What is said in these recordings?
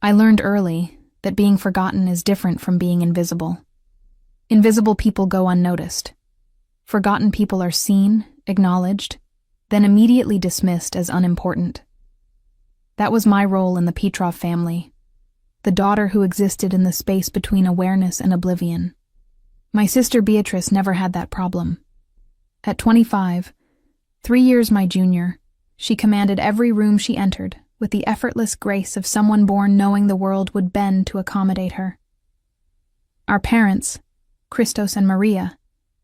I learned early that being forgotten is different from being invisible. Invisible people go unnoticed. Forgotten people are seen, acknowledged, then immediately dismissed as unimportant. That was my role in the Petrov family, the daughter who existed in the space between awareness and oblivion. My sister Beatrice never had that problem. At 25, 3 years my junior, she commanded every room she entered with the effortless grace of someone born knowing the world would bend to accommodate her. Our parents, Christos and Maria,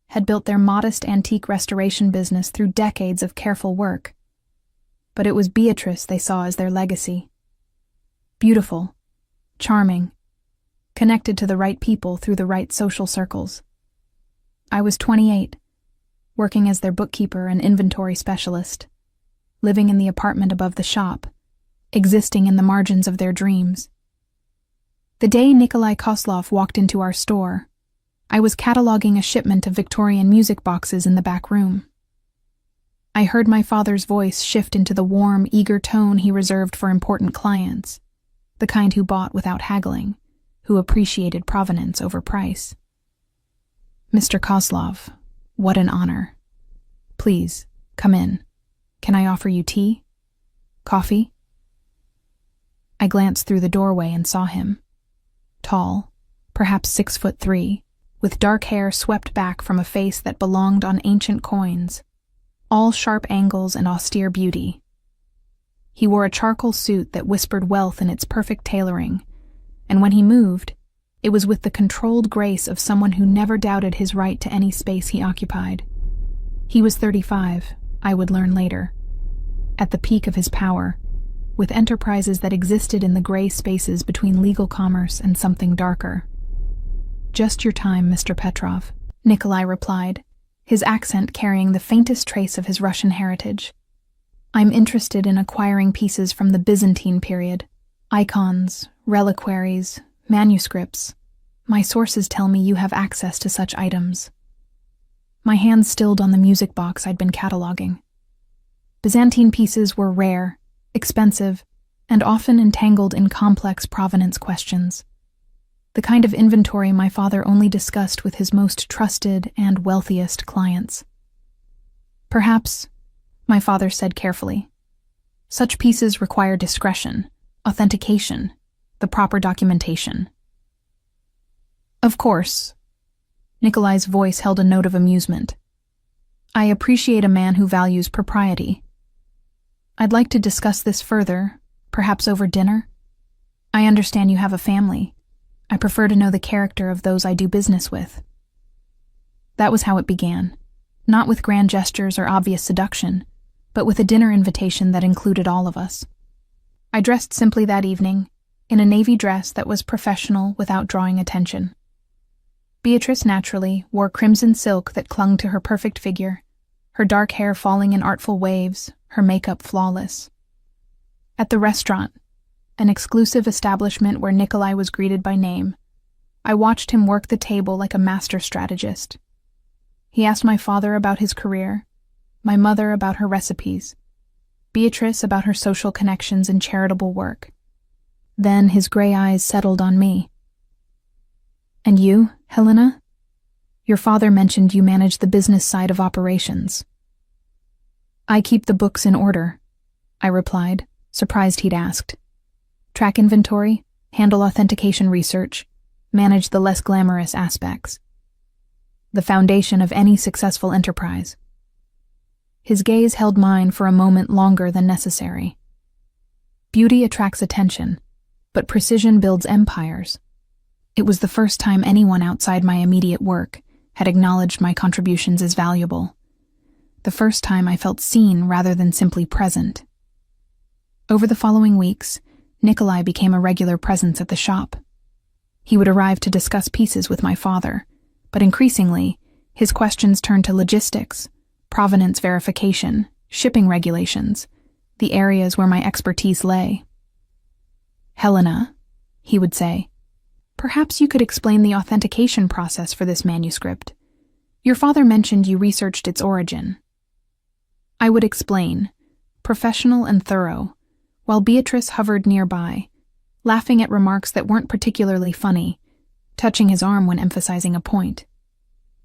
had built their modest antique restoration business through decades of careful work. But it was Beatrice they saw as their legacy. Beautiful, charming, connected to the right people through the right social circles. I was 28, working as their bookkeeper and inventory specialist, living in the apartment above the shop, existing in the margins of their dreams. The day Nikolai Koslov walked into our store, I was cataloging a shipment of Victorian music boxes in the back room. I heard my father's voice shift into the warm, eager tone he reserved for important clients, the kind who bought without haggling, who appreciated provenance over price. "Mr. Koslov, what an honor. Please, come in. Can I offer you tea? Coffee?" I glanced through the doorway and saw him. Tall, perhaps 6'3", with dark hair swept back from a face that belonged on ancient coins, all sharp angles and austere beauty. He wore a charcoal suit that whispered wealth in its perfect tailoring, and when he moved, it was with the controlled grace of someone who never doubted his right to any space he occupied. He was 35, I would learn later, at the peak of his power, with enterprises that existed in the gray spaces between legal commerce and something darker. "Just your time, Mr. Petrov," Nikolai replied, his accent carrying the faintest trace of his Russian heritage. "I'm interested in acquiring pieces from the Byzantine period, icons, reliquaries, manuscripts. My sources tell me you have access to such items." My hands stilled on the music box I'd been cataloging. Byzantine pieces were rare, expensive, and often entangled in complex provenance questions. The kind of inventory my father only discussed with his most trusted and wealthiest clients. "Perhaps," my father said carefully, "such pieces require discretion, authentication, the proper documentation." "Of course." Nikolai's voice held a note of amusement. "I appreciate a man who values propriety. I'd like to discuss this further, perhaps over dinner. I understand you have a family. I prefer to know the character of those I do business with." That was how it began, not with grand gestures or obvious seduction, but with a dinner invitation that included all of us. I dressed simply that evening, in a navy dress that was professional without drawing attention. Beatrice, naturally, wore crimson silk that clung to her perfect figure, her dark hair falling in artful waves, her makeup flawless. At the restaurant, an exclusive establishment where Nikolai was greeted by name, I watched him work the table like a master strategist. He asked my father about his career, my mother about her recipes, Beatrice about her social connections and charitable work. Then his gray eyes settled on me. "And you, Helena? Your father mentioned you manage the business side of operations." "I keep the books in order," I replied, surprised he'd asked. "Track inventory, handle authentication research, manage the less glamorous aspects. The foundation of any successful enterprise." His gaze held mine for a moment longer than necessary. Beauty attracts attention, but precision builds empires. It was the first time anyone outside my immediate work had acknowledged my contributions as valuable. The first time I felt seen rather than simply present. Over the following weeks, Nikolai became a regular presence at the shop. He would arrive to discuss pieces with my father, but increasingly, his questions turned to logistics, provenance verification, shipping regulations, the areas where my expertise lay. "Helena," he would say, "perhaps you could explain the authentication process for this manuscript. Your father mentioned you researched its origin." I would explain, professional and thorough, while Beatrice hovered nearby, laughing at remarks that weren't particularly funny, touching his arm when emphasizing a point.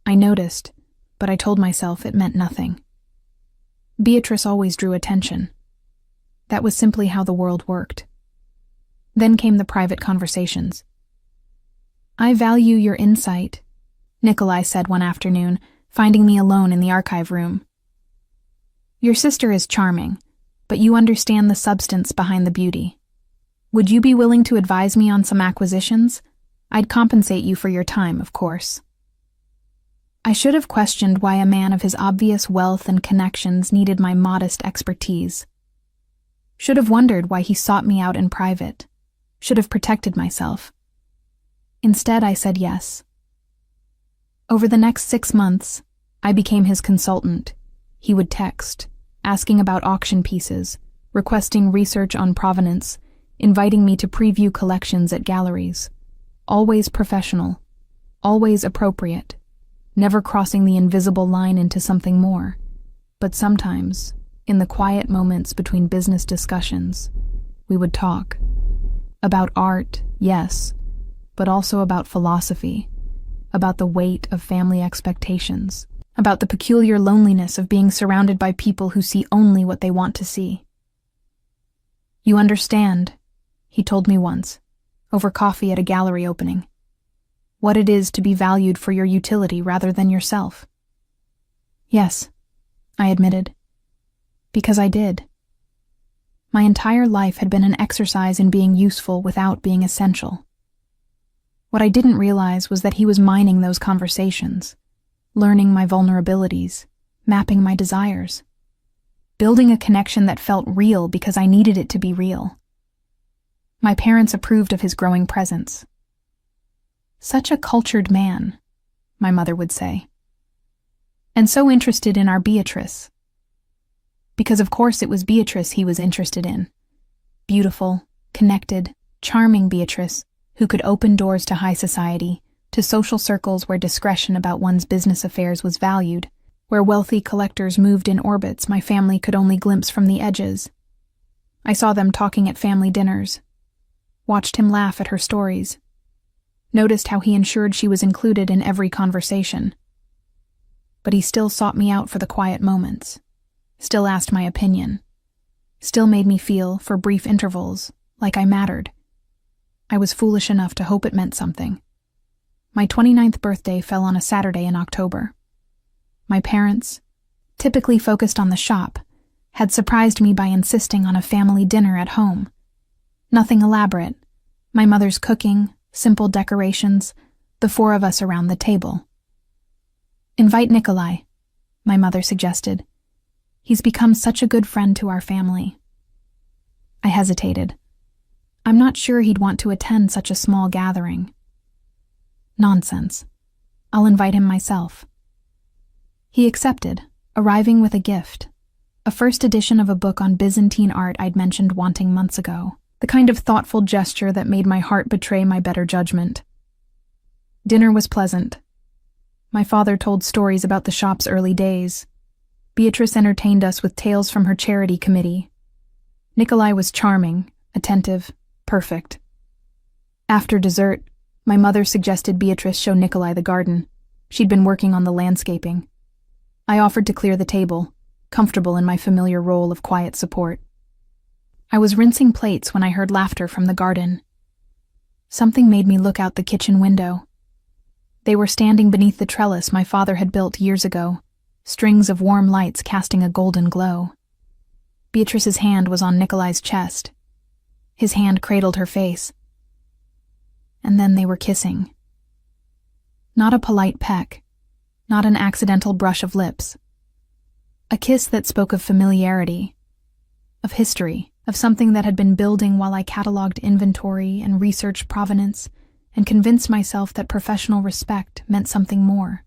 I noticed, but I told myself it meant nothing. Beatrice always drew attention. That was simply how the world worked. Then came the private conversations. "I value your insight," Nikolai said one afternoon, finding me alone in the archive room. "Your sister is charming, but you understand the substance behind the beauty. Would you be willing to advise me on some acquisitions? I'd compensate you for your time, of course." I should have questioned why a man of his obvious wealth and connections needed my modest expertise. Should have wondered why he sought me out in private. Should have protected myself. Instead, I said yes. Over the next 6 months, I became his consultant. He would text, asking about auction pieces, requesting research on provenance, inviting me to preview collections at galleries. Always professional, always appropriate, never crossing the invisible line into something more. But sometimes, in the quiet moments between business discussions, we would talk. About art, yes, but also about philosophy, about the weight of family expectations, about the peculiar loneliness of being surrounded by people who see only what they want to see. "You understand," he told me once, over coffee at a gallery opening, "what it is to be valued for your utility rather than yourself." "Yes," I admitted, because I did. My entire life had been an exercise in being useful without being essential. What I didn't realize was that he was mining those conversations, learning my vulnerabilities, mapping my desires, building a connection that felt real because I needed it to be real. My parents approved of his growing presence. "Such a cultured man," my mother would say. "And so interested in our Beatrice." Because of course it was Beatrice he was interested in. Beautiful, connected, charming Beatrice, who could open doors to high society, to social circles where discretion about one's business affairs was valued, where wealthy collectors moved in orbits my family could only glimpse from the edges. I saw them talking at family dinners, watched him laugh at her stories, noticed how he ensured she was included in every conversation. But he still sought me out for the quiet moments, still asked my opinion, still made me feel, for brief intervals, like I mattered. I was foolish enough to hope it meant something. My 29th birthday fell on a Saturday in October. My parents, typically focused on the shop, had surprised me by insisting on a family dinner at home. Nothing elaborate. My mother's cooking, simple decorations, the 4 of us around the table. "Invite Nikolai," my mother suggested. "He's become such a good friend to our family." I hesitated. I'm not sure he'd want to attend such a small gathering. "Nonsense. I'll invite him myself." He accepted, arriving with a gift, a first edition of a book on Byzantine art I'd mentioned wanting months ago, the kind of thoughtful gesture that made my heart betray my better judgment. Dinner was pleasant. My father told stories about the shop's early days. Beatrice entertained us with tales from her charity committee. Nikolai was charming, attentive, perfect. After dessert, my mother suggested Beatrice show Nikolai the garden. She'd been working on the landscaping. I offered to clear the table, comfortable in my familiar role of quiet support. I was rinsing plates when I heard laughter from the garden. Something made me look out the kitchen window. They were standing beneath the trellis my father had built years ago, strings of warm lights casting a golden glow. Beatrice's hand was on Nikolai's chest. His hand cradled her face. And then they were kissing. Not a polite peck, not an accidental brush of lips. A kiss that spoke of familiarity, of history, of something that had been building while I cataloged inventory and researched provenance and convinced myself that professional respect meant something more.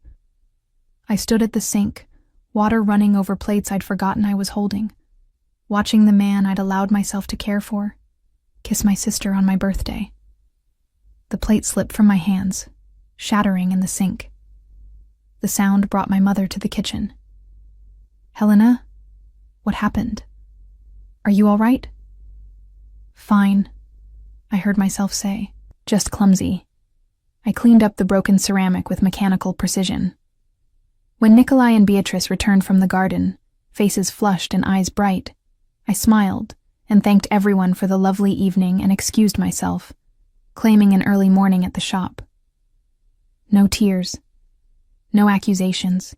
I stood at the sink, water running over plates I'd forgotten I was holding, watching the man I'd allowed myself to care for kiss my sister on my birthday. The plate slipped from my hands, shattering in the sink. The sound brought my mother to the kitchen. "Helena, what happened? Are you all right?" "Fine," I heard myself say. Just clumsy. I cleaned up the broken ceramic with mechanical precision. When Nikolai and Beatrice returned from the garden, faces flushed and eyes bright, I smiled and thanked everyone for the lovely evening and excused myself, claiming an early morning at the shop. No tears, no accusations,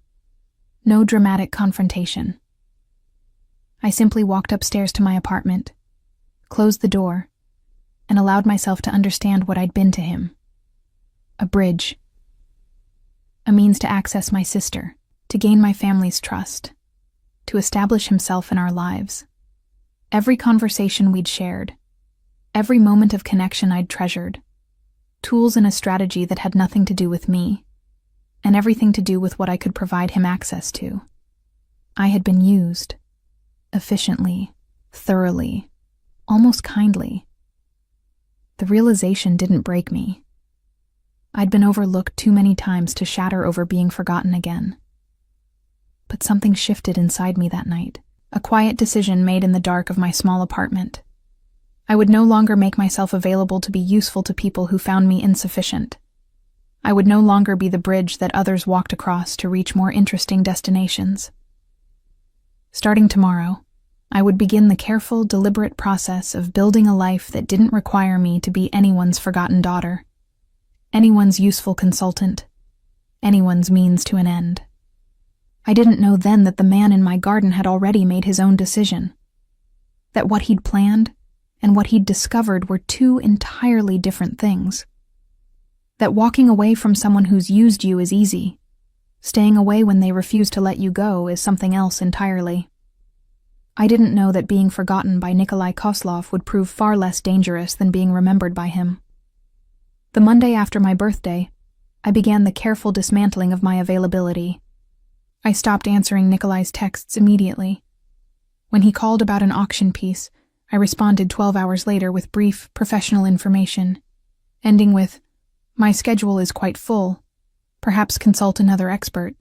no dramatic confrontation. I simply walked upstairs to my apartment, closed the door, and allowed myself to understand what I'd been to him. A bridge. A means to access my sister, to gain my family's trust, to establish himself in our lives. Every conversation we'd shared, every moment of connection I'd treasured, tools in a strategy that had nothing to do with me, and everything to do with what I could provide him access to. I had been used, efficiently, thoroughly, almost kindly. The realization didn't break me. I'd been overlooked too many times to shatter over being forgotten again. But something shifted inside me that night, a quiet decision made in the dark of my small apartment. I would no longer make myself available to be useful to people who found me insufficient. I would no longer be the bridge that others walked across to reach more interesting destinations. Starting tomorrow, I would begin the careful, deliberate process of building a life that didn't require me to be anyone's forgotten daughter, anyone's useful consultant, anyone's means to an end. I didn't know then that the man in my garden had already made his own decision, that what he'd planned and what he'd discovered were two entirely different things, that walking away from someone who's used you is easy, staying away when they refuse to let you go is something else entirely. I didn't know that being forgotten by Nikolai Koslov would prove far less dangerous than being remembered by him. The Monday after my birthday, I began the careful dismantling of my availability. I stopped answering Nikolai's texts immediately. When he called about an auction piece, I responded 12 hours later with brief, professional information, ending with, "My schedule is quite full. Perhaps consult another expert."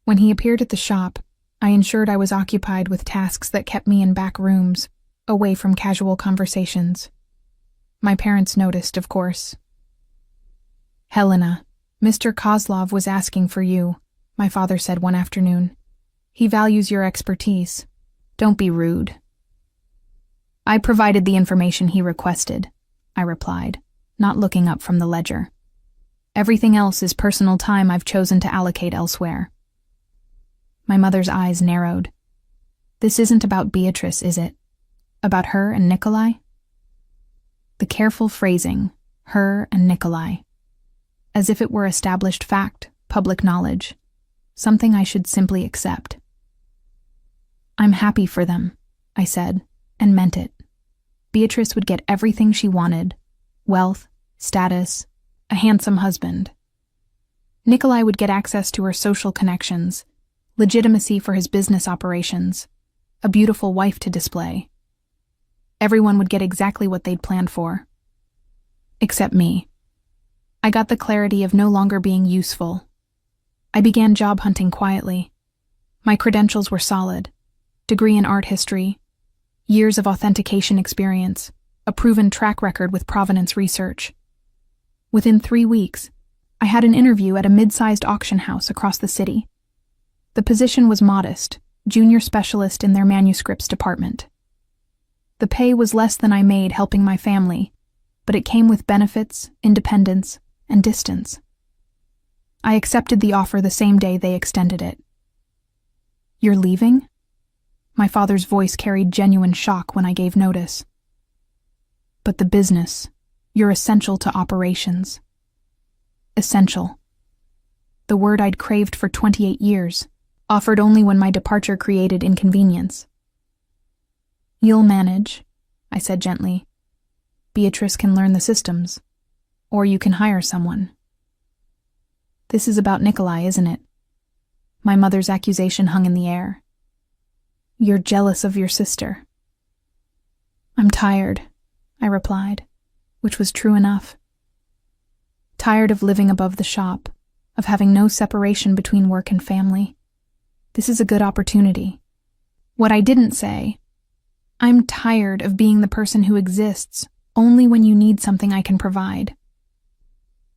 When he appeared at the shop, I ensured I was occupied with tasks that kept me in back rooms, away from casual conversations. My parents noticed, of course. "Helena, Mr. Kozlov was asking for you," my father said one afternoon. "He values your expertise. Don't be rude." "I provided the information he requested," I replied, not looking up from the ledger. "Everything else is personal time I've chosen to allocate elsewhere." My mother's eyes narrowed. "This isn't about Beatrice, is it? About her and Nikolai?" The careful phrasing, her and Nikolai, as if it were established fact, public knowledge, something I should simply accept. "I'm happy for them," I said, and meant it. Beatrice would get everything she wanted: wealth, status, a handsome husband. Nikolai would get access to her social connections, legitimacy for his business operations, a beautiful wife to display. Everyone would get exactly what they'd planned for. Except me. I got the clarity of no longer being useful. I began job hunting quietly. My credentials were solid: degree in art history, years of authentication experience, a proven track record with provenance research. Within 3 weeks, I had an interview at a mid-sized auction house across the city. The position was modest, junior specialist in their manuscripts department. The pay was less than I made helping my family, but it came with benefits, independence, and distance. I accepted the offer the same day they extended it. "You're leaving?" My father's voice carried genuine shock when I gave notice. "But the business, you're essential to operations." Essential. The word I'd craved for 28 years, offered only when my departure created inconvenience. "You'll manage," I said gently. "Beatrice can learn the systems, or you can hire someone." "This is about Nikolai, isn't it?" My mother's accusation hung in the air. "You're jealous of your sister." "I'm tired," I replied, which was true enough. Tired of living above the shop, of having no separation between work and family. This is a good opportunity. What I didn't say: I'm tired of being the person who exists Only when you need something I can provide.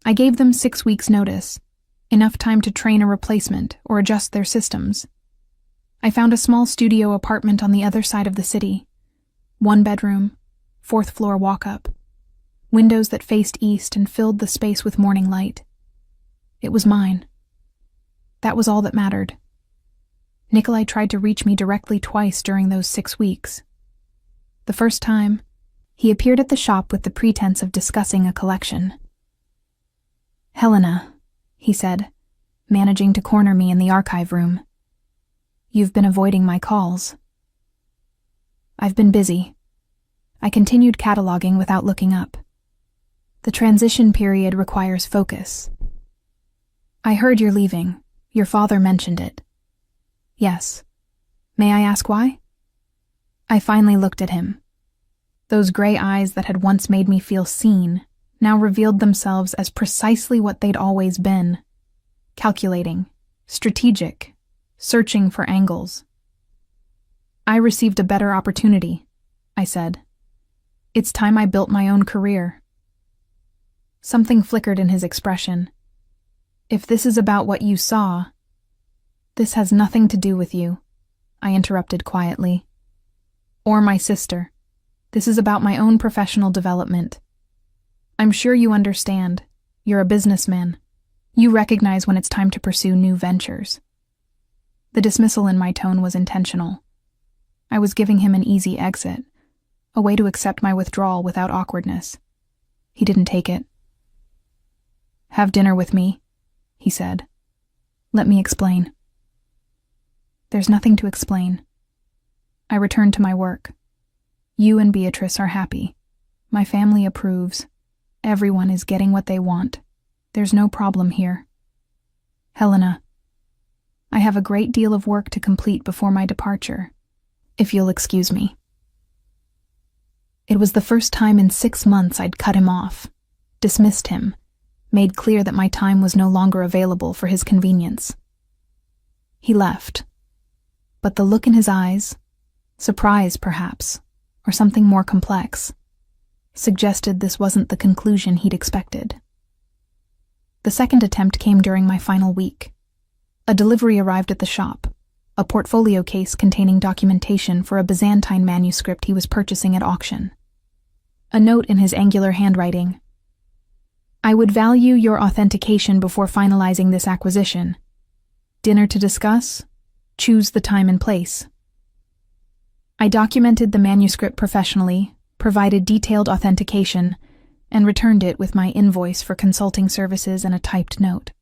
I gave them 6 weeks' notice, enough time to train a replacement or adjust their systems. I found a small studio apartment on the other side of the city. 1 bedroom, 4th floor walk-up. Windows that faced east and filled the space with morning light. It was mine. That was all that mattered. Nikolai tried to reach me directly twice during those 6 weeks. The first time, he appeared at the shop with the pretense of discussing a collection. "Helena," he said, managing to corner me in the archive room. "You've been avoiding my calls." "I've been busy." I continued cataloging without looking up. The transition period requires focus. "I heard you're leaving. Your father mentioned it." "Yes. May I ask why?" I finally looked at him. Those gray eyes that had once made me feel seen now revealed themselves as precisely what they'd always been. Calculating, strategic, searching for angles. "I received a better opportunity," I said. "It's time I built my own career." Something flickered in his expression. "If this is about what you saw—" "This has nothing to do with you," I interrupted quietly. "Or my sister. This is about my own professional development. I'm sure you understand. You're a businessman. You recognize when it's time to pursue new ventures." The dismissal in my tone was intentional. I was giving him an easy exit, a way to accept my withdrawal without awkwardness. He didn't take it. "Have dinner with me," he said. "Let me explain." There's nothing to explain. I returned to my work. You and Beatrice are happy. My family approves. Everyone is getting what they want. There's no problem here. "Helena, I have a great deal of work to complete before my departure, if you'll excuse me." It was the first time in 6 months I'd cut him off, dismissed him, made clear that my time was no longer available for his convenience. He left, but the look in his eyes, surprise perhaps, or something more complex, suggested this wasn't the conclusion he'd expected. The second attempt came during my final week. A delivery arrived at the shop, a portfolio case containing documentation for a Byzantine manuscript he was purchasing at auction. A note in his angular handwriting. "I would value your authentication before finalizing this acquisition. Dinner to discuss? Choose the time and place." I documented the manuscript professionally, provided detailed authentication, and returned it with my invoice for consulting services and a typed note.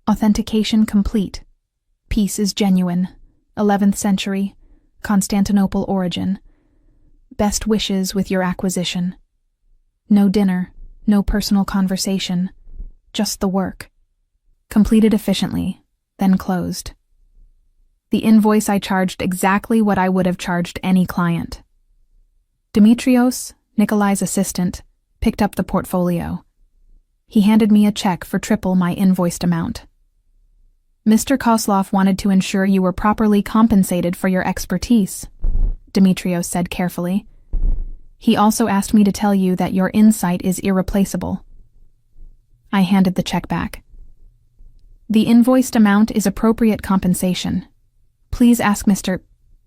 Authentication complete. Piece is genuine. 11th century. Constantinople origin. Best wishes with your acquisition. No dinner, no personal conversation. Just the work. Completed efficiently, then closed. The invoice I charged exactly what I would have charged any client. Dimitrios, Nikolai's assistant, picked up the portfolio. He handed me a check for triple my invoiced amount. "Mr. Kozlov wanted to ensure you were properly compensated for your expertise," Dimitrios said carefully. "He also asked me to tell you that your insight is irreplaceable." I handed the check back. "The invoiced amount is appropriate compensation. Please ask Mr.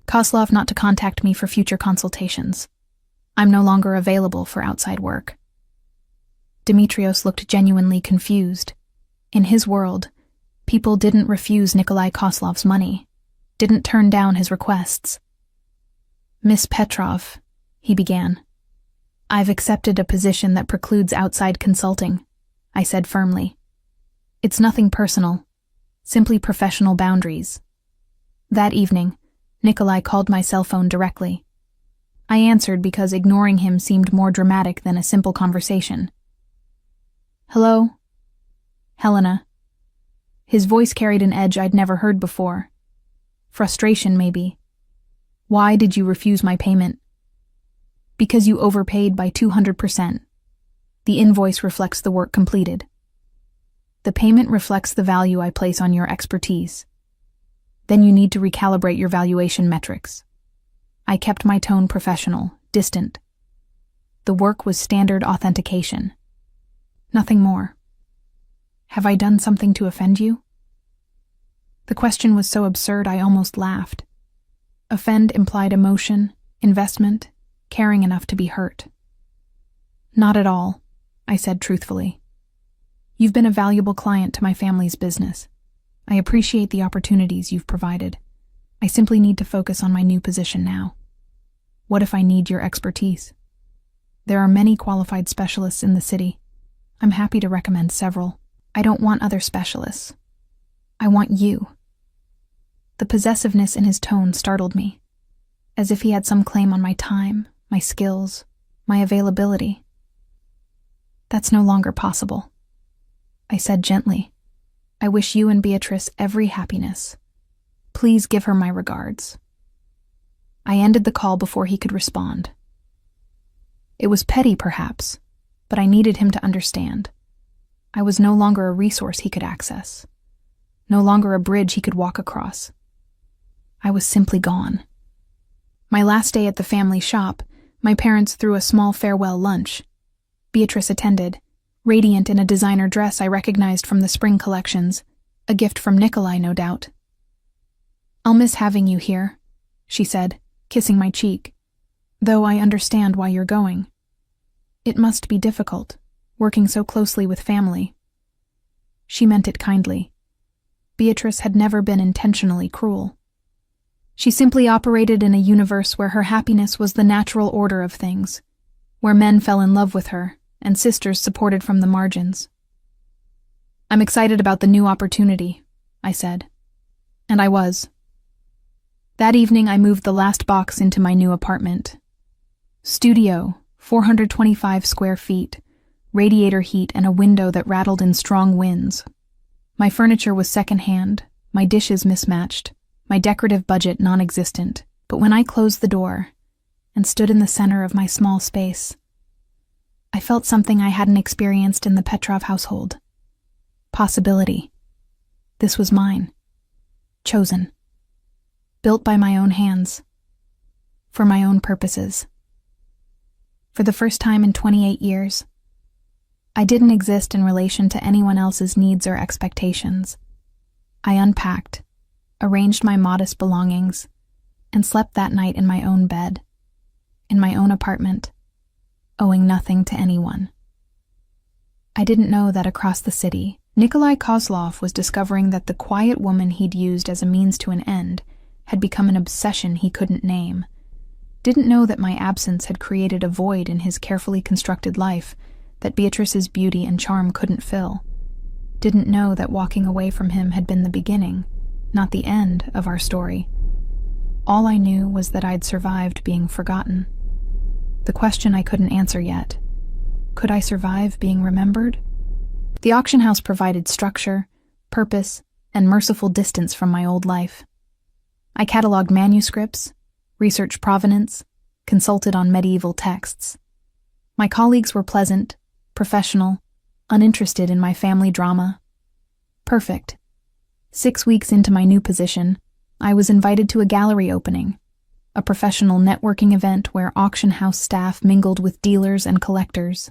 Kozlov not to contact me for future consultations. I'm no longer available for outside work." Dimitrios looked genuinely confused. In his world, people didn't refuse Nikolai Kozlov's money, didn't turn down his requests. "Miss Petrov," he began. "I've accepted a position that precludes outside consulting," I said firmly. "It's nothing personal, simply professional boundaries." That evening, Nikolai called my cell phone directly. I answered because ignoring him seemed more dramatic than a simple conversation. "Hello? Helena." His voice carried an edge I'd never heard before. Frustration, maybe. "Why did you refuse my payment?" "Because you overpaid by 200%. The invoice reflects the work completed. The payment reflects the value I place on your expertise. Then you need to recalibrate your valuation metrics." I kept my tone professional, distant. The work was standard authentication. Nothing more. Have I done something to offend you? The question was so absurd I almost laughed. Offend implied emotion, investment, caring enough to be hurt. Not at all, I said truthfully. You've been a valuable client to my family's business. I appreciate the opportunities you've provided. I simply need to focus on my new position now. What if I need your expertise? There are many qualified specialists in the city. I'm happy to recommend several. I don't want other specialists. I want you. The possessiveness in his tone startled me, as if he had some claim on my time, my skills, my availability. That's no longer possible. I said gently, I wish you and Beatrice every happiness. Please give her my regards. I ended the call before he could respond. It was petty, perhaps, but I needed him to understand. I was no longer a resource he could access, no longer a bridge he could walk across. I was simply gone. My last day at the family shop, my parents threw a small farewell lunch. Beatrice attended, radiant in a designer dress I recognized from the spring collections, a gift from Nikolai, no doubt. I'll miss having you here, she said, kissing my cheek, though I understand why you're going. It must be difficult, working so closely with family. She meant it kindly. Beatrice had never been intentionally cruel. She simply operated in a universe where her happiness was the natural order of things, where men fell in love with her and sisters supported from the margins. I'm excited about the new opportunity, I said. And I was. That evening I moved the last box into my new apartment. Studio, 425 square feet, radiator heat and a window that rattled in strong winds. My furniture was secondhand, my dishes mismatched, my decorative budget non-existent, but when I closed the door and stood in the center of my small space, I felt something I hadn't experienced in the Petrov household. Possibility. This was mine. Chosen. Built by my own hands. For my own purposes. For the first time in 28 years, I didn't exist in relation to anyone else's needs or expectations. I unpacked, arranged my modest belongings, and slept that night in my own bed, in my own apartment, owing nothing to anyone. I didn't know that across the city, Nikolai Kozlov was discovering that the quiet woman he'd used as a means to an end had become an obsession he couldn't name. Didn't know that my absence had created a void in his carefully constructed life that Beatrice's beauty and charm couldn't fill. Didn't know that walking away from him had been the beginning, not the end, of our story. All I knew was that I'd survived being forgotten. The question I couldn't answer yet. Could I survive being remembered? The auction house provided structure, purpose, and merciful distance from my old life. I cataloged manuscripts, researched provenance, consulted on medieval texts. My colleagues were pleasant, professional, uninterested in my family drama. Perfect. 6 weeks into my new position, I was invited to a gallery opening, a professional networking event where auction house staff mingled with dealers and collectors.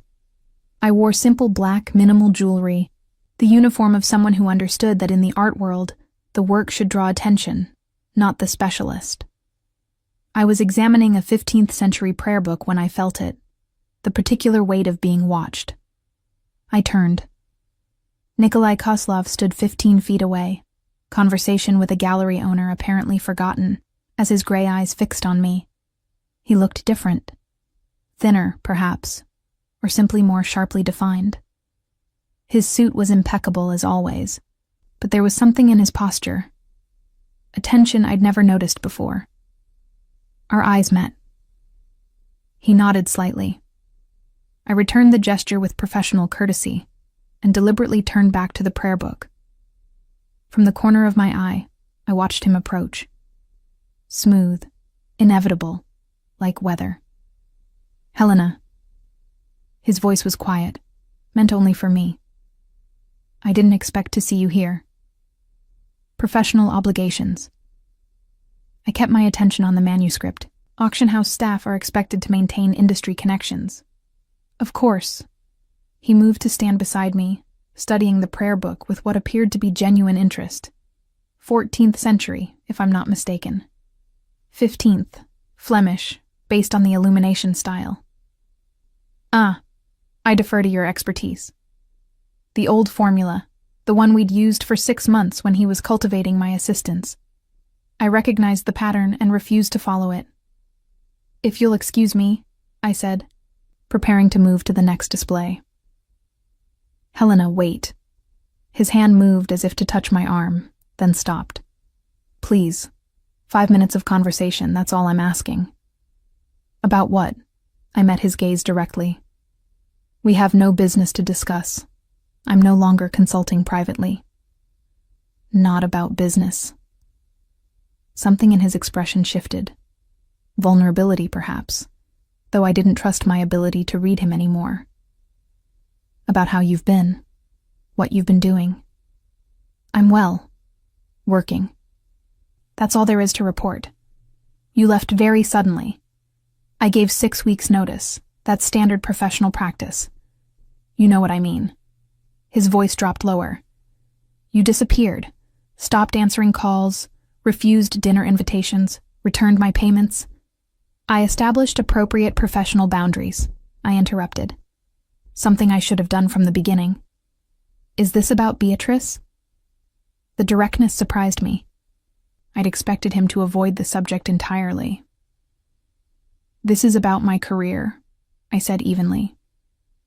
I wore simple black, minimal jewelry, the uniform of someone who understood that in the art world, the work should draw attention, not the specialist. I was examining a 15th century prayer book when I felt it, the particular weight of being watched. I turned. Nikolai Kozlov stood 15 feet away, conversation with a gallery owner apparently forgotten, as his gray eyes fixed on me. He looked different. Thinner, perhaps, or simply more sharply defined. His suit was impeccable as always, but there was something in his posture, a tension I'd never noticed before. Our eyes met. He nodded slightly. I returned the gesture with professional courtesy and deliberately turned back to the prayer book. From the corner of my eye, I watched him approach. Smooth, inevitable, like weather. Helena. His voice was quiet, meant only for me. I didn't expect to see you here. Professional obligations. I kept my attention on the manuscript. Auction house staff are expected to maintain industry connections. Of course. He moved to stand beside me, studying the prayer book with what appeared to be genuine interest. 14th century, if I'm not mistaken. 15th, Flemish, based on the illumination style. Ah, I defer to your expertise. The old formula, the one we'd used for 6 months when he was cultivating my assistance. I recognized the pattern and refused to follow it. If you'll excuse me, I said, preparing to move to the next display. Helena, wait. His hand moved as if to touch my arm, then stopped. Please. 5 minutes of conversation, that's all I'm asking. About what? I met his gaze directly. We have no business to discuss. I'm no longer consulting privately. Not about business. Something in his expression shifted. Vulnerability, perhaps, though I didn't trust my ability to read him anymore. About how you've been, what you've been doing. I'm well. Working. That's all there is to report. You left very suddenly. I gave 6 weeks' notice. That's standard professional practice. You know what I mean. His voice dropped lower. You disappeared, stopped answering calls, refused dinner invitations, returned my payments. I established appropriate professional boundaries, I interrupted. Something I should have done from the beginning. Is this about Beatrice? The directness surprised me. I'd expected him to avoid the subject entirely. This is about my career, I said evenly.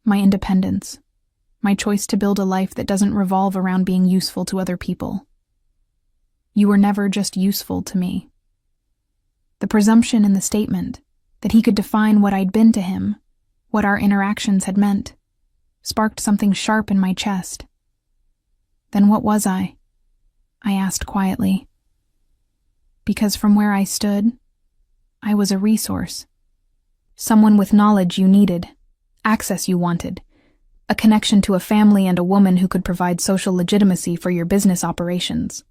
My independence. My choice to build a life that doesn't revolve around being useful to other people. You were never just useful to me. The presumption in the statement, that he could define what I'd been to him, what our interactions had meant, sparked something sharp in my chest. Then what was I? I asked quietly. Because from where I stood, I was a resource. Someone with knowledge you needed, access you wanted, a connection to a family and a woman who could provide social legitimacy for your business operations.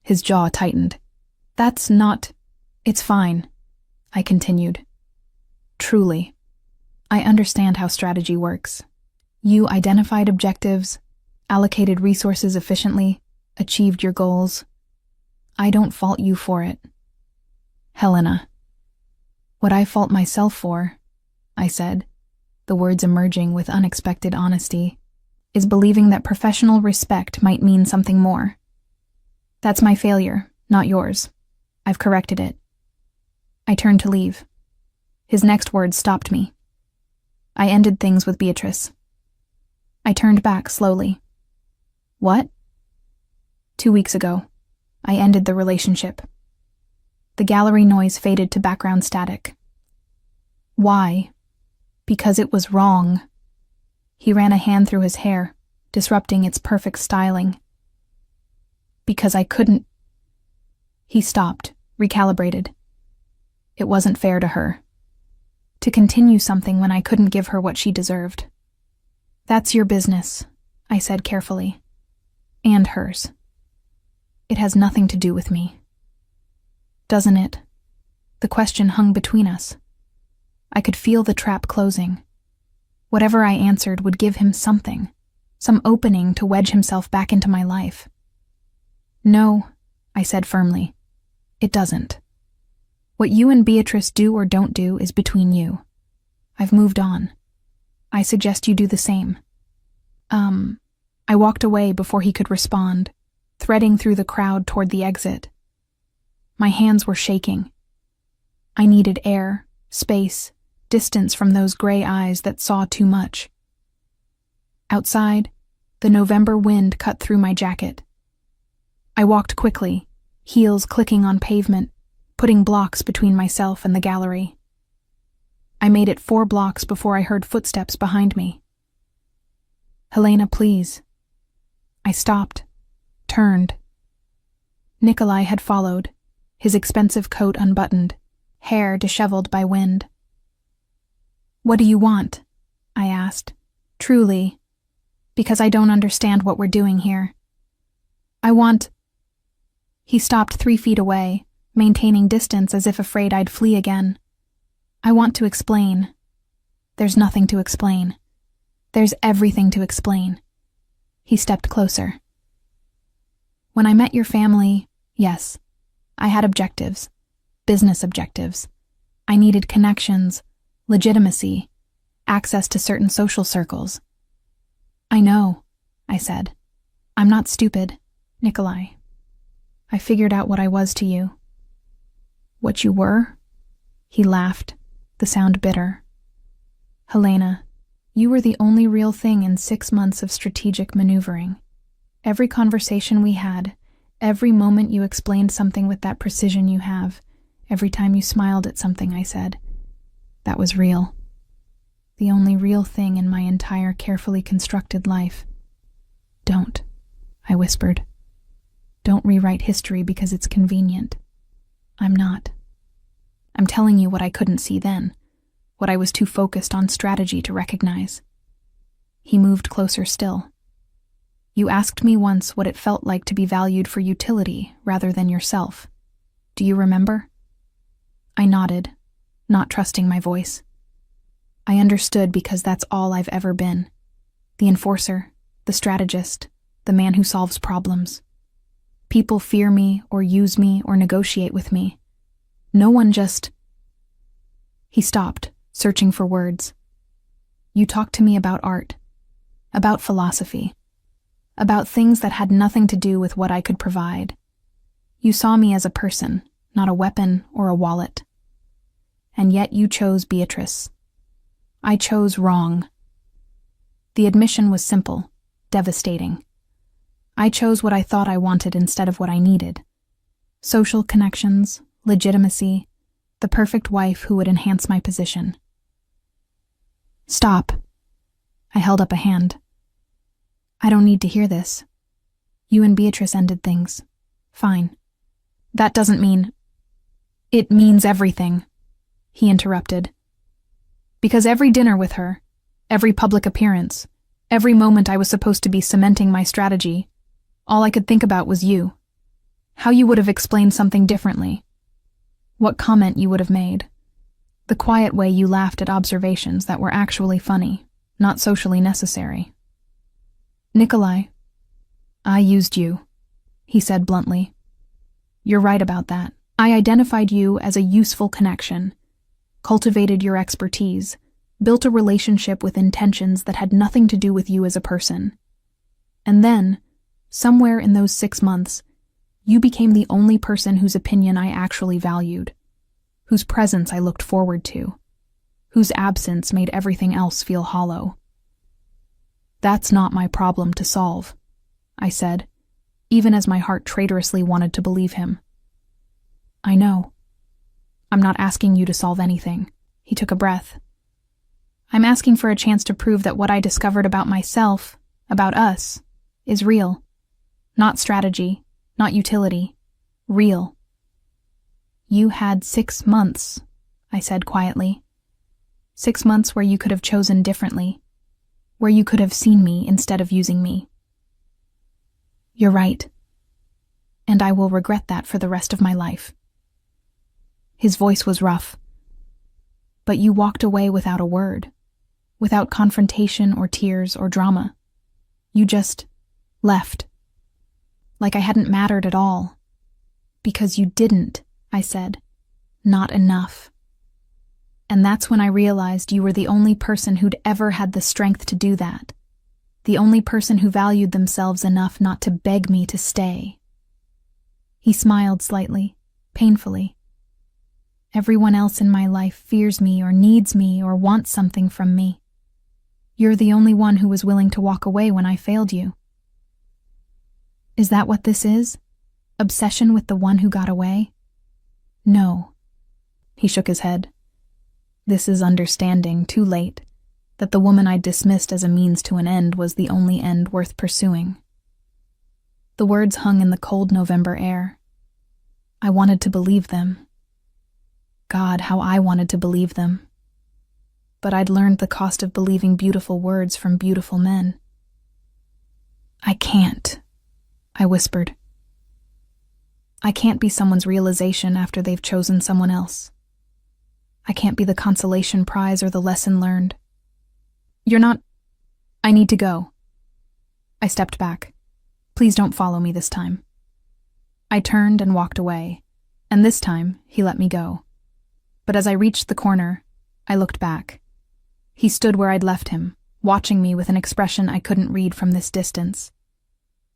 His jaw tightened. That's not... It's fine, I continued. Truly. I understand how strategy works. You identified objectives, allocated resources efficiently, achieved your goals. I don't fault you for it. Helena. What I fault myself for, I said, the words emerging with unexpected honesty, is believing that professional respect might mean something more. That's my failure, not yours. I've corrected it. I turned to leave. His next words stopped me. I ended things with Beatrice. I turned back slowly. What? 2 weeks ago, I ended the relationship. The gallery noise faded to background static. Why? Because it was wrong. He ran a hand through his hair, disrupting its perfect styling. Because I couldn't... He stopped, recalibrated. It wasn't fair to her. To continue something when I couldn't give her what she deserved. That's your business, I said carefully. And hers. It has nothing to do with me. Doesn't it? The question hung between us. I could feel the trap closing. Whatever I answered would give him something, some opening to wedge himself back into my life. No, I said firmly. It doesn't. What you and Beatrice do or don't do is between you. I've moved on. I suggest you do the same. I walked away before he could respond, threading through the crowd toward the exit. My hands were shaking. I needed air, space, distance from those gray eyes that saw too much. Outside, the November wind cut through my jacket. I walked quickly, heels clicking on pavement, putting blocks between myself and the gallery. I made it 4 blocks before I heard footsteps behind me. Helena, please. I stopped, turned. Nikolai had followed, his expensive coat unbuttoned, hair disheveled by wind. What do you want? I asked, truly, because I don't understand what we're doing here. I want... He stopped 3 feet away, maintaining distance as if afraid I'd flee again. I want to explain. There's nothing to explain. There's everything to explain. He stepped closer. When I met your family, yes, I had objectives, business objectives. I needed connections, legitimacy, access to certain social circles. I know, I said. I'm not stupid, Nikolai. I figured out what I was to you. What you were? He laughed, the sound bitter. Helena, you were the only real thing in 6 months of strategic maneuvering. Every conversation we had, every moment you explained something with that precision you have, every time you smiled at something I said, that was real. The only real thing in my entire carefully constructed life. Don't, I whispered. Don't rewrite history because it's convenient. I'm not. I'm telling you what I couldn't see then, what I was too focused on strategy to recognize. He moved closer still. You asked me once what it felt like to be valued for utility rather than yourself. Do you remember? I nodded, not trusting my voice. I understood because that's all I've ever been. The enforcer, the strategist, the man who solves problems. People fear me or use me or negotiate with me. No one just... He stopped, searching for words. You talked to me about art, about philosophy, about things that had nothing to do with what I could provide. You saw me as a person, not a weapon or a wallet. And yet you chose Beatrice. I chose wrong. The admission was simple, devastating. I chose what I thought I wanted instead of what I needed. Social connections, legitimacy, the perfect wife who would enhance my position. Stop. I held up a hand. I don't need to hear this. You and Beatrice ended things. Fine. That doesn't mean... It means everything, he interrupted. Because every dinner with her, every public appearance, every moment I was supposed to be cementing my strategy, all I could think about was you. How you would have explained something differently. What comment you would have made. The quiet way you laughed at observations that were actually funny, not socially necessary. Nikolai, I used you, he said bluntly. You're right about that. I identified you as a useful connection, cultivated your expertise, built a relationship with intentions that had nothing to do with you as a person. And then, somewhere in those 6 months, you became the only person whose opinion I actually valued, whose presence I looked forward to, whose absence made everything else feel hollow. That's not my problem to solve, I said, even as my heart traitorously wanted to believe him. I know. I'm not asking you to solve anything. He took a breath. I'm asking for a chance to prove that what I discovered about myself, about us, is real. Not strategy, not utility. Real. You had 6 months, I said quietly. 6 months where you could have chosen differently, where you could have seen me instead of using me. You're right. And I will regret that for the rest of my life. His voice was rough. But you walked away without a word, without confrontation or tears or drama. You just left. Like I hadn't mattered at all. Because you didn't, I said. Not enough. And that's when I realized you were the only person who'd ever had the strength to do that. The only person who valued themselves enough not to beg me to stay. He smiled slightly, painfully. Everyone else in my life fears me or needs me or wants something from me. You're the only one who was willing to walk away when I failed you. Is that what this is? Obsession with the one who got away? No. He shook his head. This is understanding, too late, that the woman I dismissed as a means to an end was the only end worth pursuing. The words hung in the cold November air. I wanted to believe them. God, how I wanted to believe them. But I'd learned the cost of believing beautiful words from beautiful men. I can't, I whispered. I can't be someone's realization after they've chosen someone else. I can't be the consolation prize or the lesson learned. You're not... I need to go. I stepped back. Please don't follow me this time. I turned and walked away, and this time he let me go. But as I reached the corner, I looked back. He stood where I'd left him, watching me with an expression I couldn't read from this distance.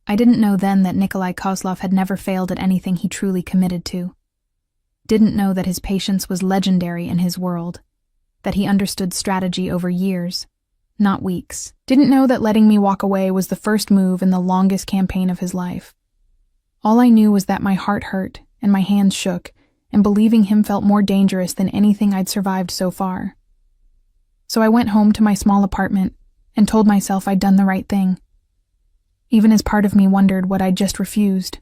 I didn't know then that Nikolai Kozlov had never failed at anything he truly committed to. Didn't know that his patience was legendary in his world, that he understood strategy over years, not weeks. Didn't know that letting me walk away was the first move in the longest campaign of his life. All I knew was that my heart hurt and my hands shook, and believing him felt more dangerous than anything I'd survived so far. So I went home to my small apartment and told myself I'd done the right thing, even as part of me wondered what I'd just refused.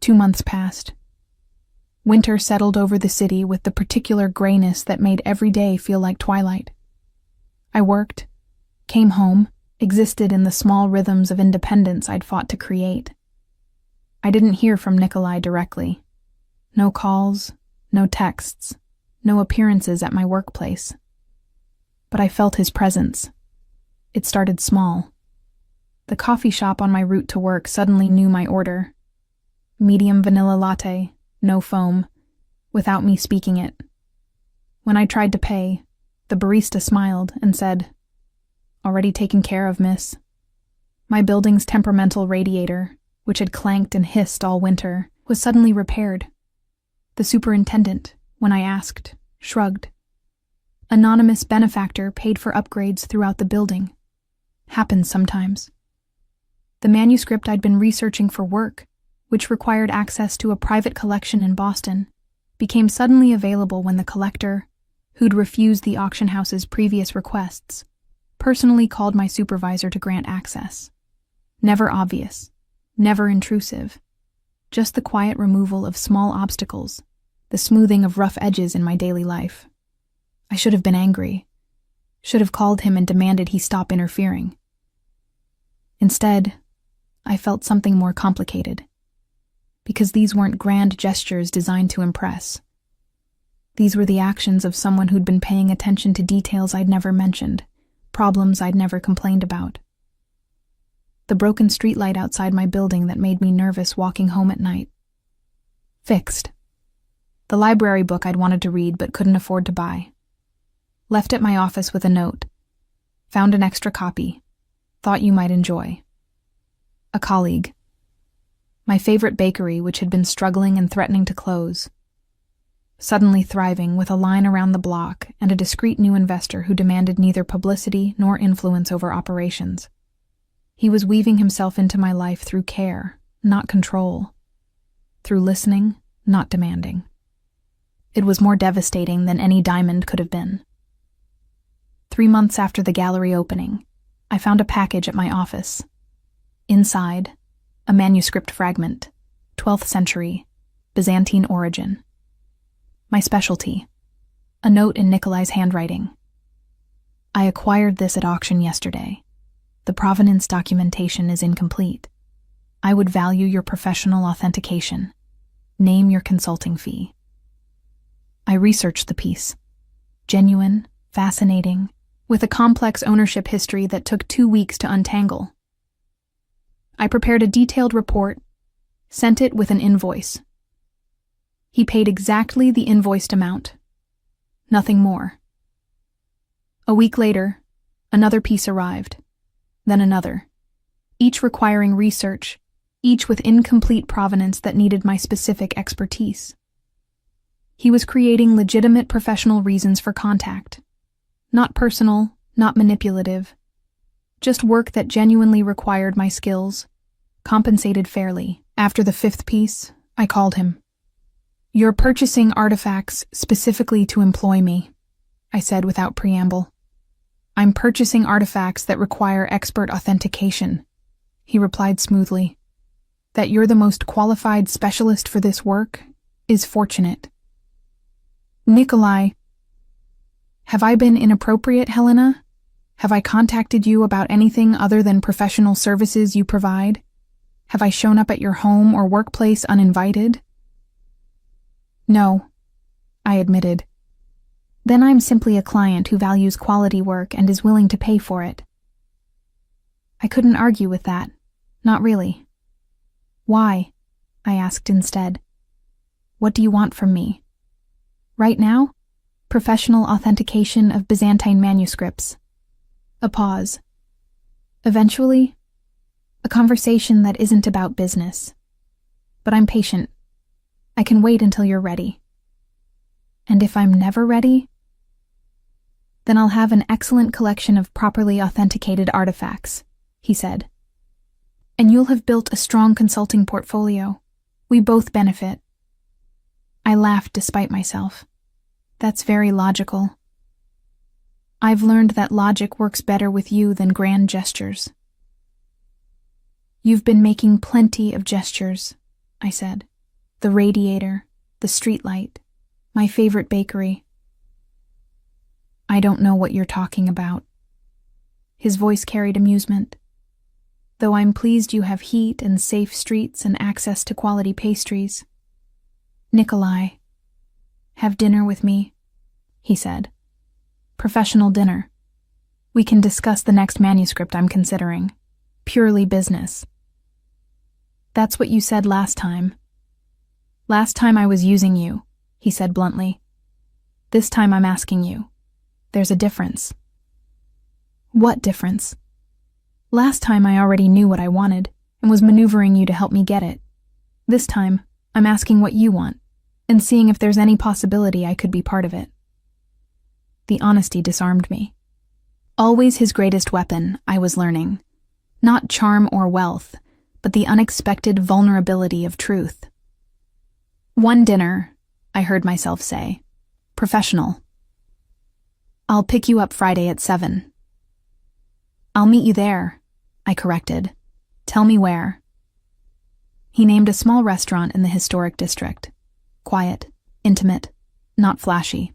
2 months passed. Winter settled over the city with the particular grayness that made every day feel like twilight. I worked, came home, existed in the small rhythms of independence I'd fought to create. I didn't hear from Nikolai directly. No calls, no texts, no appearances at my workplace. But I felt his presence. It started small. The coffee shop on my route to work suddenly knew my order. Medium vanilla latte, no foam, without me speaking it. When I tried to pay, the barista smiled and said, "Already taken care of, miss." My building's temperamental radiator, which had clanked and hissed all winter, was suddenly repaired. The superintendent, when I asked, shrugged. Anonymous benefactor paid for upgrades throughout the building. Happens sometimes. The manuscript I'd been researching for work, which required access to a private collection in Boston, became suddenly available when the collector, who'd refused the auction house's previous requests, personally called my supervisor to grant access. Never obvious, never intrusive, just the quiet removal of small obstacles, the smoothing of rough edges in my daily life. I should have been angry, should have called him and demanded he stop interfering. Instead, I felt something more complicated, because these weren't grand gestures designed to impress. These were the actions of someone who'd been paying attention to details I'd never mentioned, problems I'd never complained about. The broken streetlight outside my building that made me nervous walking home at night. Fixed. The library book I'd wanted to read but couldn't afford to buy. Left at my office with a note. Found an extra copy. Thought you might enjoy. A colleague. My favorite bakery, which had been struggling and threatening to close. Suddenly thriving with a line around the block and a discreet new investor who demanded neither publicity nor influence over operations. He was weaving himself into my life through care, not control. Through listening, not demanding. It was more devastating than any diamond could have been. 3 months after the gallery opening, I found a package at my office. Inside, a manuscript fragment, 12th century, Byzantine origin. My specialty, a note in Nikolai's handwriting. I acquired this at auction yesterday. The provenance documentation is incomplete. I would value your professional authentication. Name your consulting fee. I researched the piece. Genuine, fascinating, with a complex ownership history that took 2 weeks to untangle. I prepared a detailed report, sent it with an invoice. He paid exactly the invoiced amount. Nothing more. A week later, another piece arrived, then another, each requiring research, each with incomplete provenance that needed my specific expertise. He was creating legitimate professional reasons for contact. Not personal, not manipulative. Just work that genuinely required my skills, compensated fairly. After the 5th piece, I called him. "You're purchasing artifacts specifically to employ me," I said without preamble. "I'm purchasing artifacts that require expert authentication," he replied smoothly. "That you're the most qualified specialist for this work is fortunate." "Nikolai, have I been inappropriate, Helena? Have I contacted you about anything other than professional services you provide? Have I shown up at your home or workplace uninvited?" "No," I admitted. then I'm simply a client who values quality work and is willing to pay for it. I couldn't argue with that. Not really. Why? I asked instead. What do you want from me? Right now? Professional authentication of Byzantine manuscripts. A pause. Eventually, a conversation that isn't about business. But I'm patient. I can wait until you're ready. And if I'm never ready, then I'll have an excellent collection of properly authenticated artifacts, he said. And you'll have built a strong consulting portfolio. We both benefit. I laughed despite myself. That's very logical. I've learned that logic works better with you than grand gestures. You've been making plenty of gestures, I said. The radiator, the streetlight, my favorite bakery. I don't know what you're talking about. His voice carried amusement. Though I'm pleased you have heat and safe streets and access to quality pastries. Nikolai, have dinner with me, he said. Professional dinner. We can discuss the next manuscript I'm considering. Purely business. That's what you said last time. Last time I was using you, he said bluntly. This time I'm asking you. There's a difference. What difference? Last time I already knew what I wanted and was maneuvering you to help me get it. This time, I'm asking what you want and seeing if there's any possibility I could be part of it. The honesty disarmed me. Always his greatest weapon, I was learning. Not charm or wealth, but the unexpected vulnerability of truth. One dinner, I heard myself say. Professional. I'll pick you up Friday at 7. I'll meet you there, I corrected. Tell me where. He named a small restaurant in the historic district. Quiet, intimate, not flashy.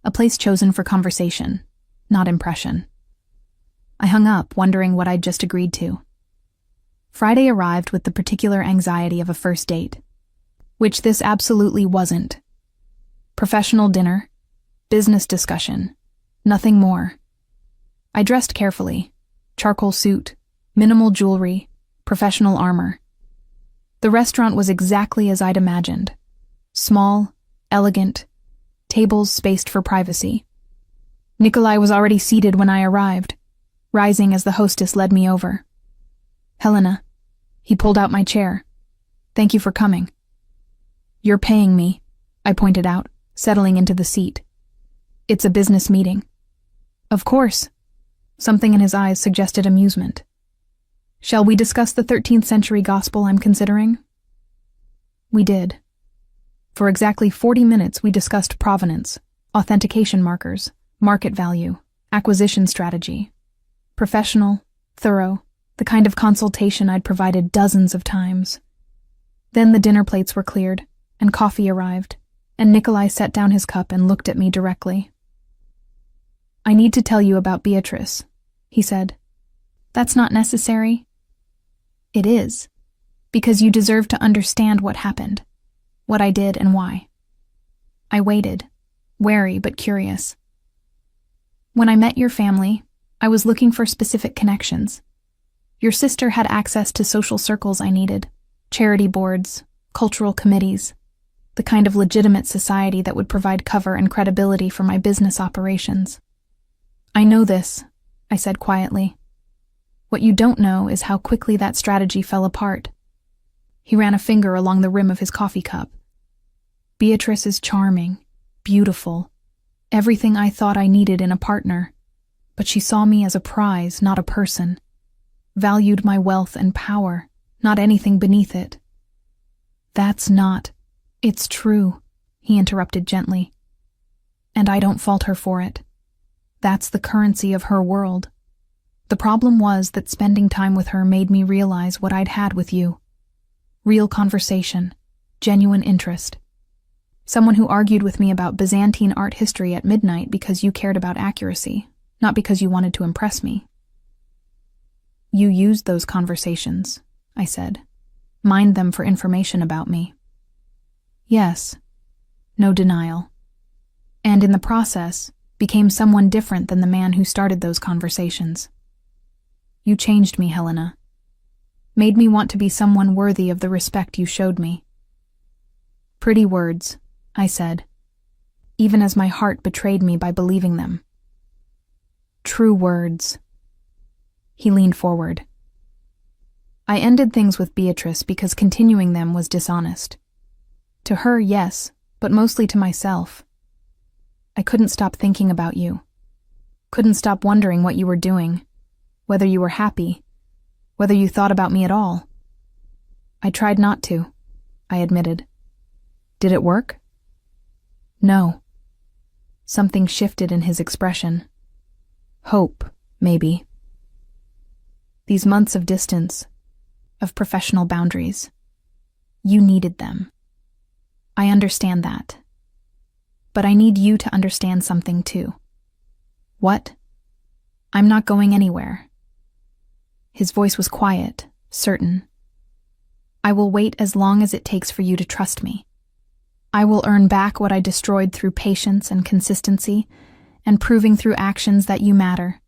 A place chosen for conversation, not impression. I hung up, wondering what I'd just agreed to. Friday arrived with the particular anxiety of a first date, which this absolutely wasn't. Professional dinner, business discussion, nothing more. I dressed carefully, charcoal suit, minimal jewelry, professional armor. The restaurant was exactly as I'd imagined. Small, elegant, tables spaced for privacy. Nikolai was already seated when I arrived, rising as the hostess led me over. Helena, he pulled out my chair. Thank you for coming. You're paying me, I pointed out, settling into the seat. It's a business meeting. Of course. Something in his eyes suggested amusement. Shall we discuss the 13th century gospel I'm considering? We did. For exactly 40 minutes we discussed provenance, authentication markers, market value, acquisition strategy. Professional, thorough, the kind of consultation I'd provided dozens of times. Then the dinner plates were cleared, and coffee arrived, and Nikolai set down his cup and looked at me directly. I need to tell you about Beatrice, he said. That's not necessary. It is, because you deserve to understand what happened, what I did and why. I waited, wary but curious. When I met your family, I was looking for specific connections. Your sister had access to social circles I needed, charity boards, cultural committees, the kind of legitimate society that would provide cover and credibility for my business operations. I know this, I said quietly. What you don't know is how quickly that strategy fell apart. He ran a finger along the rim of his coffee cup. Beatrice is charming, beautiful, everything I thought I needed in a partner, but she saw me as a prize, not a person. Valued my wealth and power, not anything beneath it. That's not. It's true, he interrupted gently. And I don't fault her for it. That's the currency of her world. The problem was that spending time with her made me realize what I'd had with you. Real conversation, genuine interest. Someone who argued with me about Byzantine art history at midnight because you cared about accuracy, not because you wanted to impress me. You used those conversations, I said. Mined them for information about me. Yes, no denial. and in the process, became someone different than the man who started those conversations. You changed me, Helena. Made me want to be someone worthy of the respect you showed me. Pretty words, I said, even as my heart betrayed me by believing them. True words. He leaned forward. I ended things with Beatrice because continuing them was dishonest. To her, yes, but mostly to myself. I couldn't stop thinking about you. Couldn't stop wondering what you were doing, whether you were happy, whether you thought about me at all. I tried not to, I admitted. Did it work? No. Something shifted in his expression. Hope, maybe. These months of distance, of professional boundaries. You needed them. I understand that. But I need you to understand something too. What? I'm not going anywhere. His voice was quiet, certain. I will wait as long as it takes for you to trust me. I will earn back what I destroyed through patience and consistency, and proving through actions that you matter.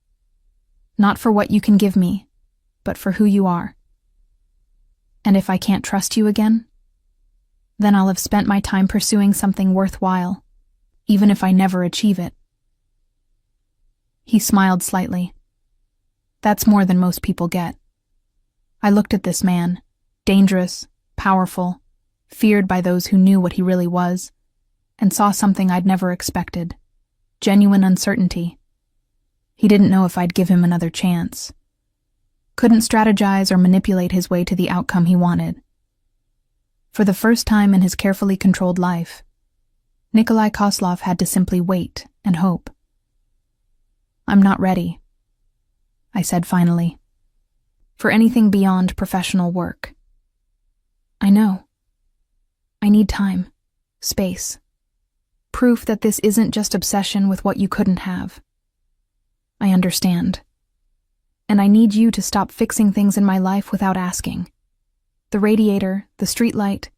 Not for what you can give me, but for who you are. And if I can't trust you again, then I'll have spent my time pursuing something worthwhile, even if I never achieve it. He smiled slightly. That's more than most people get. I looked at this man, dangerous, powerful, feared by those who knew what he really was, and saw something I'd never expected. Genuine uncertainty. He didn't know if I'd give him another chance. Couldn't strategize or manipulate his way to the outcome he wanted. For the first time in his carefully controlled life, Nikolai Kozlov had to simply wait and hope. I'm not ready, I said finally, for anything beyond professional work. I know. I need time, space, proof that this isn't just obsession with what you couldn't have. I understand. And I need you to stop fixing things in my life without asking. The radiator, the streetlight,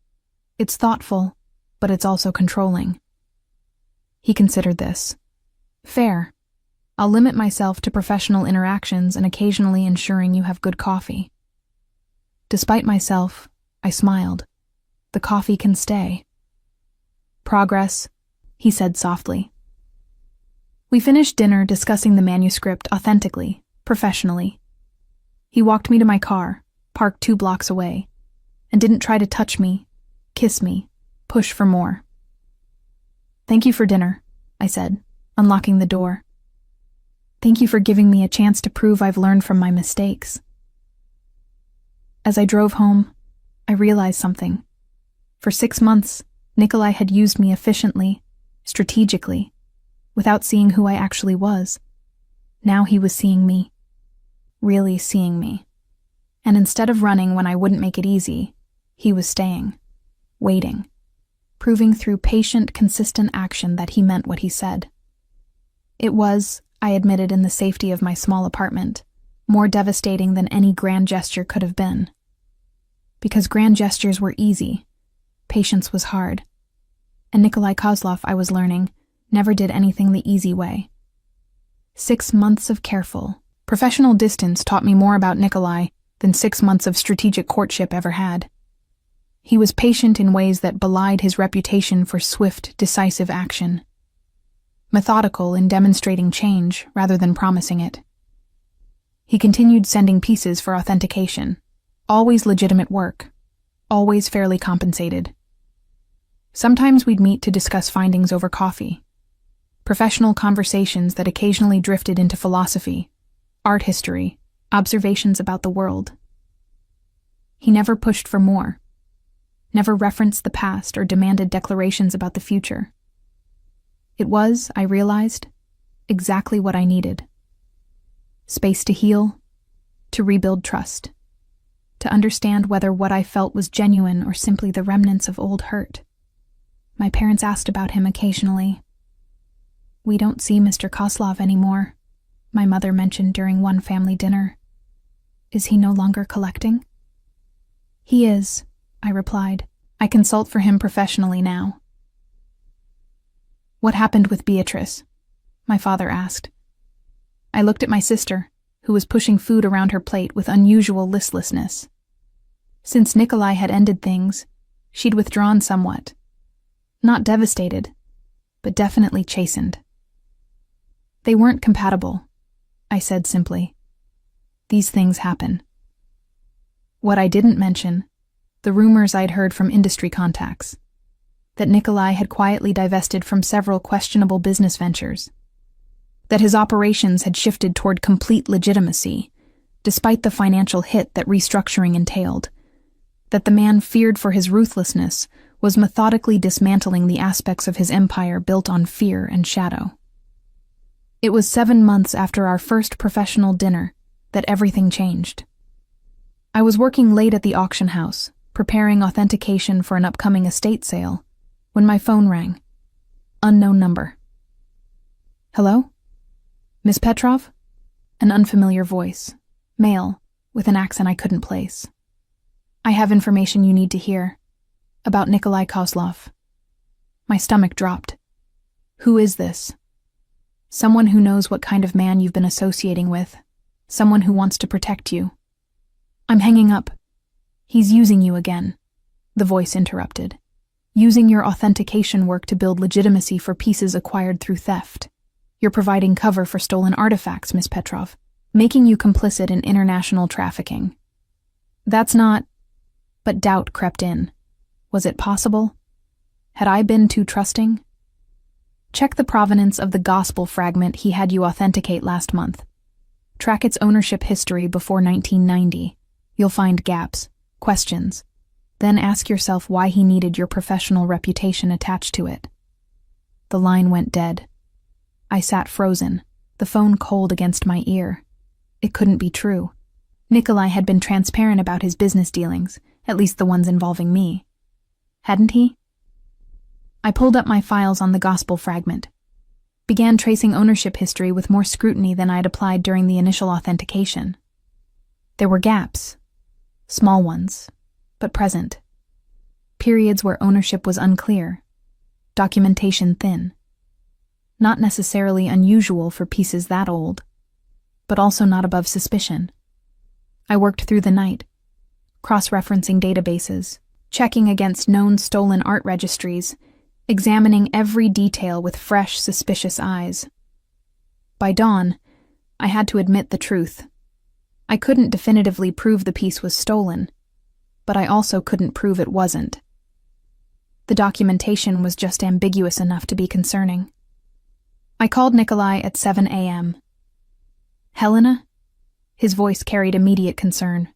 it's thoughtful, but it's also controlling. He considered this. Fair. I'll limit myself to professional interactions and occasionally ensuring you have good coffee. Despite myself, I smiled. The coffee can stay. Progress, he said softly. We finished dinner discussing the manuscript authentically, professionally. He walked me to my car, parked 2 blocks away, and didn't try to touch me, kiss me, push for more. Thank you for dinner, I said, unlocking the door. Thank you for giving me a chance to prove I've learned from my mistakes. As I drove home, I realized something. For 6 months, Nikolai had used me efficiently, strategically, without seeing who I actually was. Now he was seeing me. Really seeing me. And instead of running when I wouldn't make it easy, he was staying, waiting, proving through patient, consistent action that he meant what he said. It was, I admitted in the safety of my small apartment, more devastating than any grand gesture could have been. Because grand gestures were easy, patience was hard. And Nikolai Kozlov, I was learning, never did anything the easy way. 6 months of careful, professional distance taught me more about Nikolai than 6 months of strategic courtship ever had. He was patient in ways that belied his reputation for swift, decisive action. Methodical in demonstrating change rather than promising it. He continued sending pieces for authentication, always legitimate work, always fairly compensated. Sometimes we'd meet to discuss findings over coffee. Professional conversations that occasionally drifted into philosophy, art history, observations about the world. He never pushed for more, never referenced the past or demanded declarations about the future. It was, I realized, exactly what I needed. Space to heal, to rebuild trust, to understand whether what I felt was genuine or simply the remnants of old hurt. My parents asked about him occasionally. We don't see Mr. Kozlov anymore, my mother mentioned during one family dinner. Is he no longer collecting? He is, I replied. I consult for him professionally now. What happened with Beatrice? My father asked. I looked at my sister, who was pushing food around her plate with unusual listlessness. Since Nikolai had ended things, she'd withdrawn somewhat. Not devastated, but definitely chastened. They weren't compatible, I said simply. These things happen. What I didn't mention, the rumors I'd heard from industry contacts, that Nikolai had quietly divested from several questionable business ventures, that his operations had shifted toward complete legitimacy, despite the financial hit that restructuring entailed, that the man feared for his ruthlessness was methodically dismantling the aspects of his empire built on fear and shadow. It was 7 months after our first professional dinner that everything changed. I was working late at the auction house, preparing authentication for an upcoming estate sale, when my phone rang. Unknown number. Hello? Miss Petrov? An unfamiliar voice. Male, with an accent I couldn't place. I have information you need to hear. About Nikolai Kozlov. My stomach dropped. Who is this? Someone who knows what kind of man you've been associating with. Someone who wants to protect you. I'm hanging up. He's using you again, the voice interrupted. Using your authentication work to build legitimacy for pieces acquired through theft. You're providing cover for stolen artifacts, Miss Petrov, making you complicit in international trafficking. That's not... But doubt crept in. Was it possible? Had I been too trusting? Check the provenance of the gospel fragment he had you authenticate last month. Track its ownership history before 1990. You'll find gaps, questions. Then ask yourself why he needed your professional reputation attached to it. The line went dead. I sat frozen, the phone cold against my ear. It couldn't be true. Nikolai had been transparent about his business dealings, at least the ones involving me. Hadn't he? I pulled up my files on the gospel fragment. Began tracing ownership history with more scrutiny than I'd applied during the initial authentication. There were gaps. Small ones, but present. Periods where ownership was unclear. Documentation thin. Not necessarily unusual for pieces that old, but also not above suspicion. I worked through the night, cross-referencing databases, checking against known stolen art registries, examining every detail with fresh, suspicious eyes. By dawn, I had to admit the truth. I couldn't definitively prove the piece was stolen, but I also couldn't prove it wasn't. The documentation was just ambiguous enough to be concerning. I called Nikolai at 7 a.m. Helena? His voice carried immediate concern.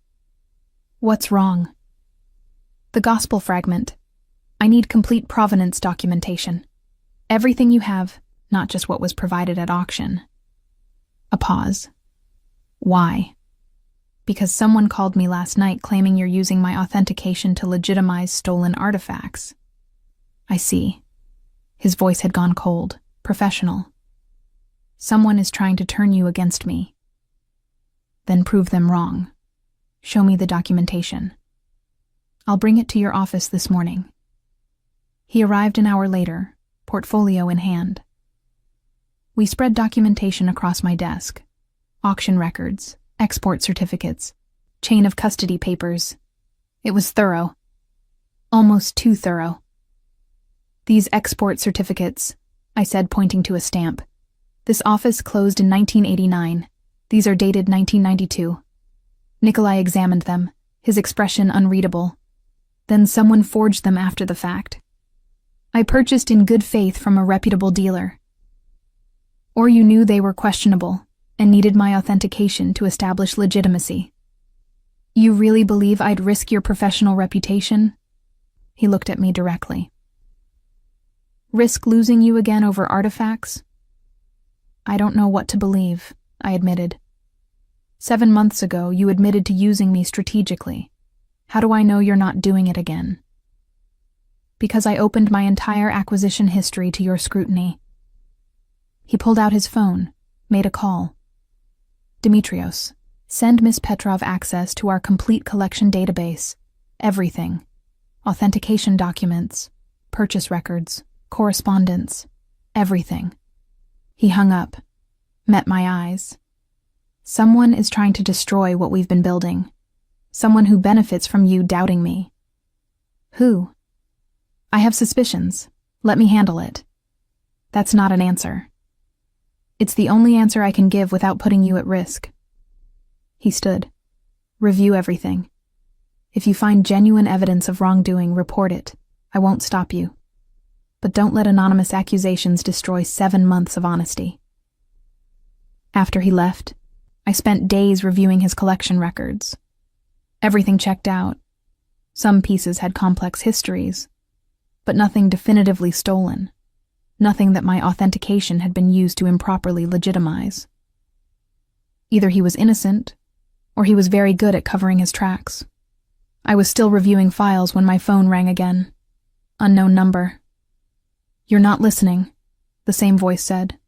What's wrong? The gospel fragment. I need complete provenance documentation. Everything you have, not just what was provided at auction. A pause. Why? Because someone called me last night claiming you're using my authentication to legitimize stolen artifacts. I see. His voice had gone cold, professional. Someone is trying to turn you against me. Then prove them wrong. Show me the documentation. I'll bring it to your office this morning. He arrived an hour later, portfolio in hand. We spread documentation across my desk. Auction records, export certificates, chain of custody papers. It was thorough. Almost too thorough. These export certificates, I said, pointing to a stamp. This office closed in 1989. These are dated 1992. Nikolai examined them, his expression unreadable. Then someone forged them after the fact. I purchased in good faith from a reputable dealer. Or you knew they were questionable and needed my authentication to establish legitimacy. You really believe I'd risk your professional reputation? He looked at me directly. Risk losing you again over artifacts? I don't know what to believe, I admitted. 7 months ago, you admitted to using me strategically. How do I know you're not doing it again? Because I opened my entire acquisition history to your scrutiny. He pulled out his phone, made a call. Dimitrios, send Miss Petrov access to our complete collection database. Everything. Authentication documents, purchase records, correspondence, Everything. He hung up, met my eyes. Someone is trying to destroy what we've been building. Someone who benefits from you doubting me. Who? I have suspicions. Let me handle it. That's not an answer. It's the only answer I can give without putting you at risk. He stood. Review everything. If you find genuine evidence of wrongdoing, report it. I won't stop you. But don't let anonymous accusations destroy 7 months of honesty. After he left, I spent days reviewing his collection records. Everything checked out. Some pieces had complex histories, but nothing definitively stolen. Nothing that my authentication had been used to improperly legitimize. Either he was innocent, or he was very good at covering his tracks. I was still reviewing files when my phone rang again. Unknown number. You're not listening, the same voice said.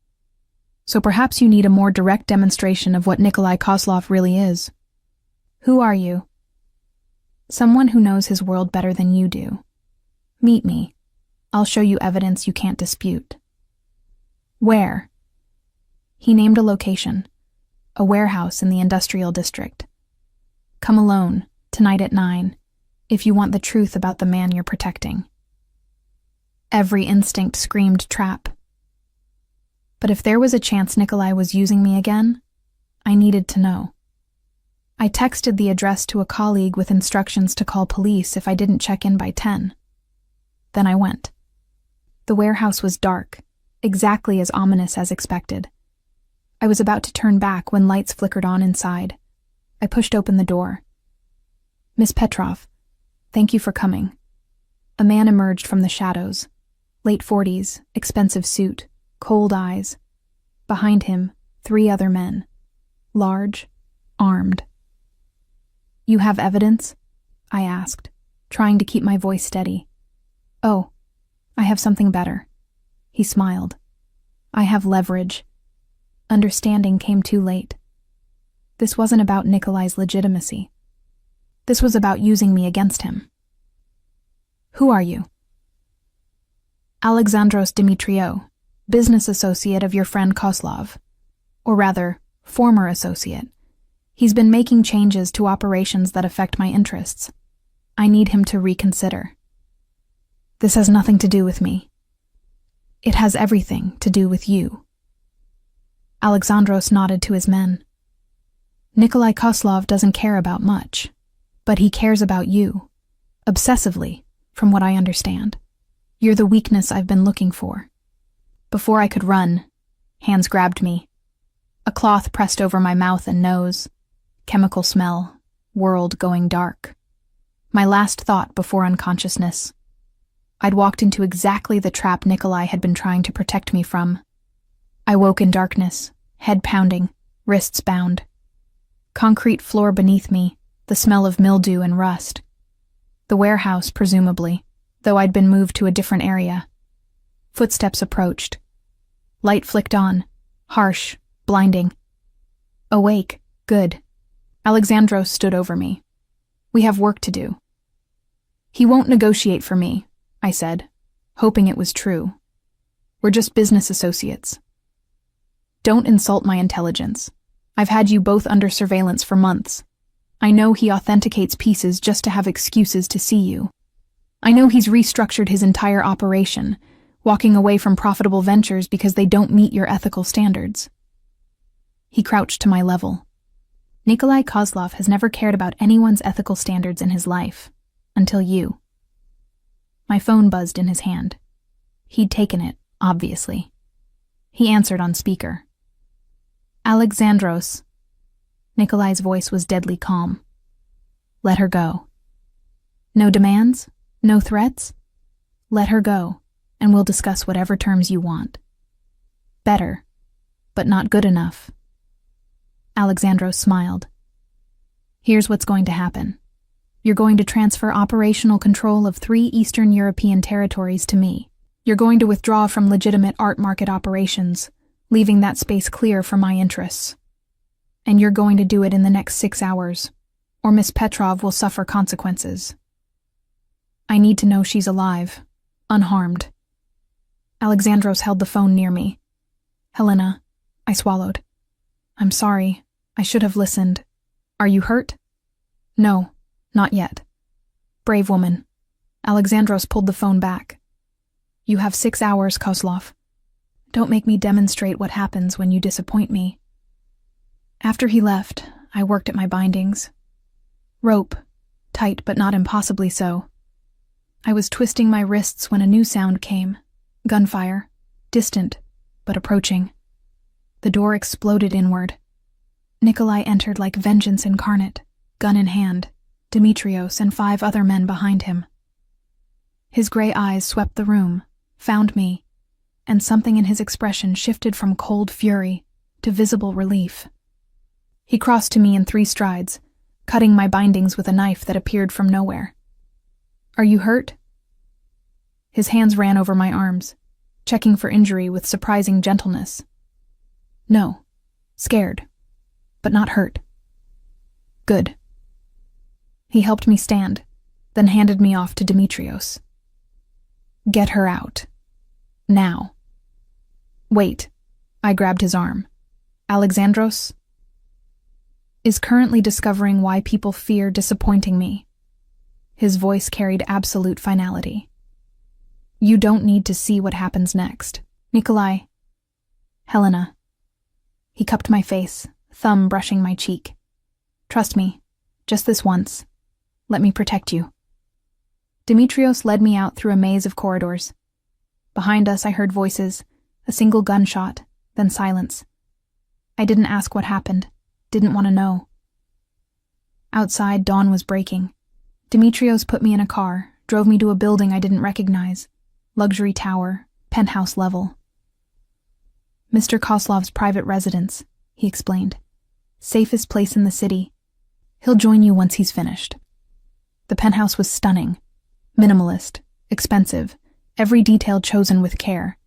So perhaps you need a more direct demonstration of what Nikolai Kozlov really is. Who are you? Someone who knows his world better than you do. Meet me. I'll show you evidence you can't dispute. Where? He named a location, a warehouse in the industrial district. Come alone, tonight at 9, if you want the truth about the man you're protecting. Every instinct screamed trap. But if there was a chance Nikolai was using me again, I needed to know. I texted the address to a colleague with instructions to call police if I didn't check in by 10. Then I went. The warehouse was dark, exactly as ominous as expected. I was about to turn back when lights flickered on inside. I pushed open the door. Miss Petrov, thank you for coming. A man emerged from the shadows. Late 40s, expensive suit, cold eyes. Behind him, 3 other men. Large, armed. You have evidence? I asked, trying to keep my voice steady. Oh, I have something better. He smiled. I have leverage. Understanding came too late. This wasn't about Nikolai's legitimacy. This was about using me against him. Who are you? Alexandros Dimitriou, business associate of your friend Kozlov. Or rather, former associate. He's been making changes to operations that affect my interests. I need him to reconsider. This has nothing to do with me. It has everything to do with you. Alexandros nodded to his men. Nikolai Kozlov doesn't care about much, but he cares about you. Obsessively, from what I understand. You're the weakness I've been looking for. Before I could run, hands grabbed me. A cloth pressed over my mouth and nose. Chemical smell, world going dark. My last thought before unconsciousness. I'd walked into exactly the trap Nikolai had been trying to protect me from. I woke in darkness, head pounding, wrists bound. Concrete floor beneath me, the smell of mildew and rust. The warehouse, presumably, though I'd been moved to a different area. Footsteps approached. Light flicked on, harsh, blinding. Awake, good. Alexandros stood over me. We have work to do. He won't negotiate for me, I said, hoping it was true. We're just business associates. Don't insult my intelligence. I've had you both under surveillance for months. I know he authenticates pieces just to have excuses to see you. I know he's restructured his entire operation, walking away from profitable ventures because they don't meet your ethical standards. He crouched to my level. Nikolai Kozlov has never cared about anyone's ethical standards in his life. Until you. My phone buzzed in his hand. He'd taken it, obviously. He answered on speaker. Alexandros. Nikolai's voice was deadly calm. Let her go. No demands? No threats? Let her go, and we'll discuss whatever terms you want. Better, but not good enough. Alexandros smiled. Here's what's going to happen. You're going to transfer operational control of 3 Eastern European territories to me. You're going to withdraw from legitimate art market operations, leaving that space clear for my interests. And you're going to do it in the next 6 hours, or Miss Petrov will suffer consequences. I need to know she's alive, unharmed. Alexandros held the phone near me. Helena, I swallowed. I'm sorry. I should have listened. Are you hurt? No, not yet. Brave woman. Alexandros pulled the phone back. You have 6 hours, Kozlov. Don't make me demonstrate what happens when you disappoint me. After he left, I worked at my bindings. Rope, tight but not impossibly so. I was twisting my wrists when a new sound came. Gunfire, distant, but approaching. The door exploded inward. Nikolai entered like vengeance incarnate, gun in hand, Dimitrios and 5 other men behind him. His gray eyes swept the room, found me, and something in his expression shifted from cold fury to visible relief. He crossed to me in 3 strides, cutting my bindings with a knife that appeared from nowhere. Are you hurt? His hands ran over my arms, checking for injury with surprising gentleness. No, scared, but not hurt. Good. He helped me stand, then handed me off to Dimitrios. Get her out. Now. Wait. I grabbed his arm. Alexandros is currently discovering why people fear disappointing me. His voice carried absolute finality. You don't need to see what happens next. Nikolai. Helena. He cupped my face, thumb brushing my cheek. Trust me, just this once. Let me protect you. Dimitrios led me out through a maze of corridors. Behind us I heard voices, a single gunshot, then silence. I didn't ask what happened, didn't want to know. Outside, dawn was breaking. Dimitrios put me in a car, drove me to a building I didn't recognize. Luxury tower, penthouse level. Mr. Kozlov's private residence, he explained. Safest place in the city. He'll join you once he's finished. The penthouse was stunning. Minimalist, expensive, every detail chosen with care,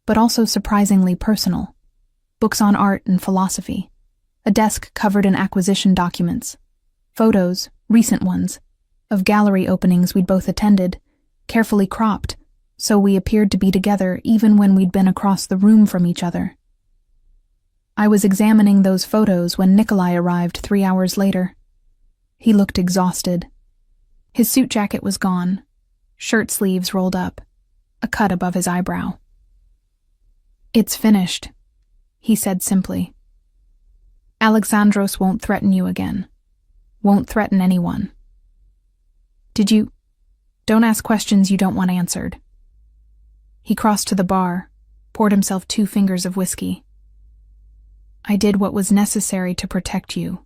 but also surprisingly personal. Books on art and philosophy. A desk covered in acquisition documents. Photos, recent ones, of gallery openings we'd both attended, carefully cropped, so we appeared to be together even when we'd been across the room from each other. I was examining those photos when Nikolai arrived 3 hours later. He looked exhausted. His suit jacket was gone, shirt sleeves rolled up, a cut above his eyebrow. It's finished, he said simply. Alexandros won't threaten you again. Won't threaten anyone. Don't ask questions you don't want answered. He crossed to the bar, poured himself 2 fingers of whiskey. I did what was necessary to protect you.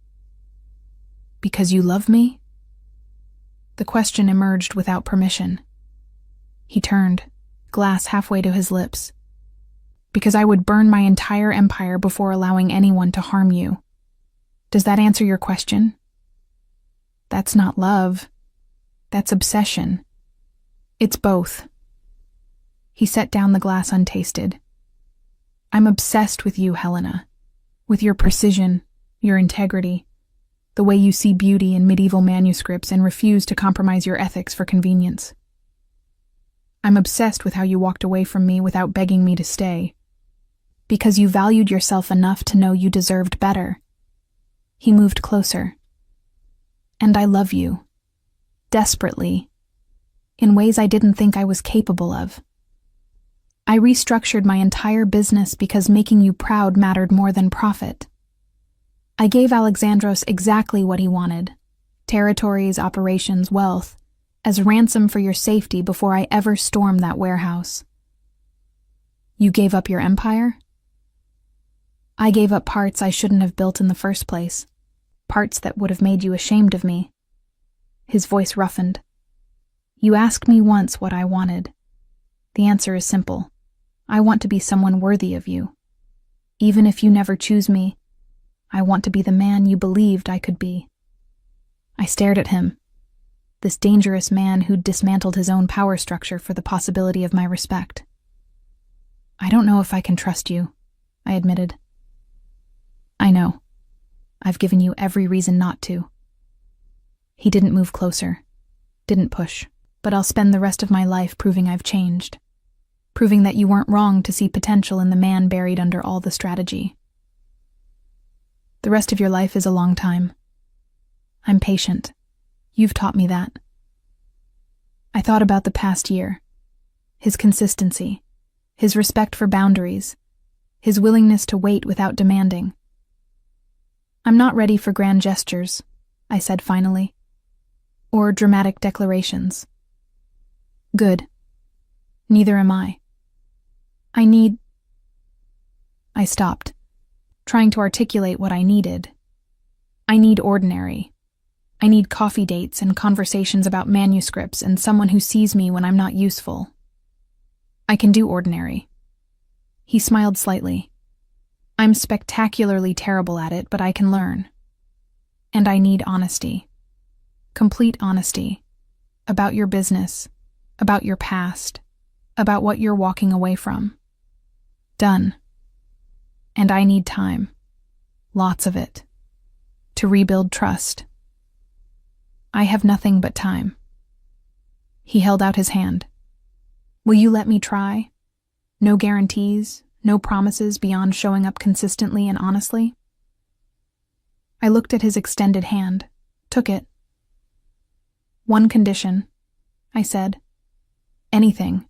Because you love me? The question emerged without permission. He turned, glass halfway to his lips. Because I would burn my entire empire before allowing anyone to harm you. Does that answer your question? That's not love. That's obsession. It's both. He set down the glass untasted. I'm obsessed with you, Helena. With your precision, your integrity, the way you see beauty in medieval manuscripts and refuse to compromise your ethics for convenience. I'm obsessed with how you walked away from me without begging me to stay. Because you valued yourself enough to know you deserved better. He moved closer. And I love you. Desperately. In ways I didn't think I was capable of. I restructured my entire business because making you proud mattered more than profit. I gave Alexandros exactly what he wanted. Territories, operations, wealth, as ransom for your safety before I ever stormed that warehouse. You gave up your empire? I gave up parts I shouldn't have built in the first place. Parts that would have made you ashamed of me. His voice roughened. You asked me once what I wanted. The answer is simple. I want to be someone worthy of you. Even if you never choose me, I want to be the man you believed I could be. I stared at him, this dangerous man who'd dismantled his own power structure for the possibility of my respect. I don't know if I can trust you, I admitted. I know. I've given you every reason not to. He didn't move closer, didn't push, but I'll spend the rest of my life proving I've changed. proving that you weren't wrong to see potential in the man buried under all the strategy. The rest of your life is a long time. I'm patient. You've taught me that. I thought about the past year, his consistency, his respect for boundaries, his willingness to wait without demanding. I'm not ready for grand gestures, I said finally, or dramatic declarations. Good. Neither am I. I stopped, trying to articulate what I needed. I need ordinary. I need coffee dates and conversations about manuscripts and someone who sees me when I'm not useful. I can do ordinary. He smiled slightly. I'm spectacularly terrible at it, but I can learn. And I need honesty. Complete honesty. About your business. About your past. About what you're walking away from. Done. And I need time. Lots of it. To rebuild trust. I have nothing but time. He held out his hand. Will you let me try? No guarantees, no promises beyond showing up consistently and honestly? I looked at his extended hand, took it. One condition, I said. Anything.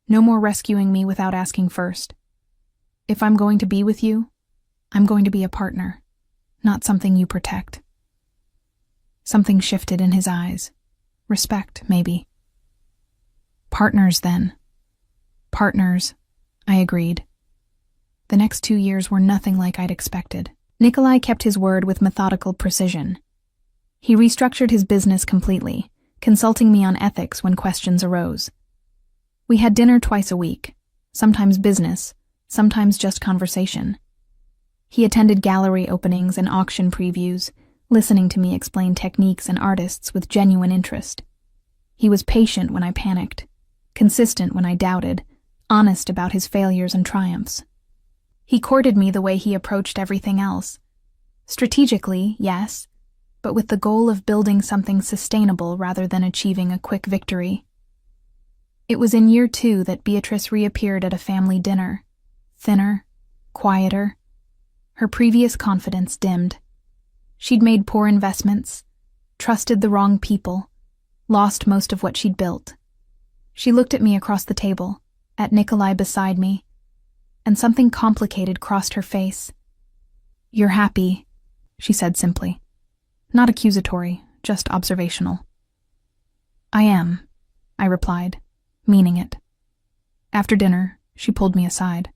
No more rescuing me without asking first. If I'm going to be with you, I'm going to be a partner, not something you protect. Something shifted in his eyes. Respect, maybe. Partners, then. Partners, I agreed. The next 2 years were nothing like I'd expected. Nikolai kept his word with methodical precision. He restructured his business completely, consulting me on ethics when questions arose. We had dinner twice a week, sometimes business, sometimes just conversation. He attended gallery openings and auction previews, listening to me explain techniques and artists with genuine interest. He was patient when I panicked, consistent when I doubted, honest about his failures and triumphs. He courted me the way he approached everything else. Strategically, yes, but with the goal of building something sustainable rather than achieving a quick victory. It was in year 2 that Beatrice reappeared at a family dinner, thinner, quieter. Her previous confidence dimmed. She'd made poor investments, trusted the wrong people, lost most of what she'd built. She looked at me across the table, at Nikolai beside me, and something complicated crossed her face. You're happy, she said simply. Not accusatory, just observational. I am, I replied, meaning it. After dinner, she pulled me aside.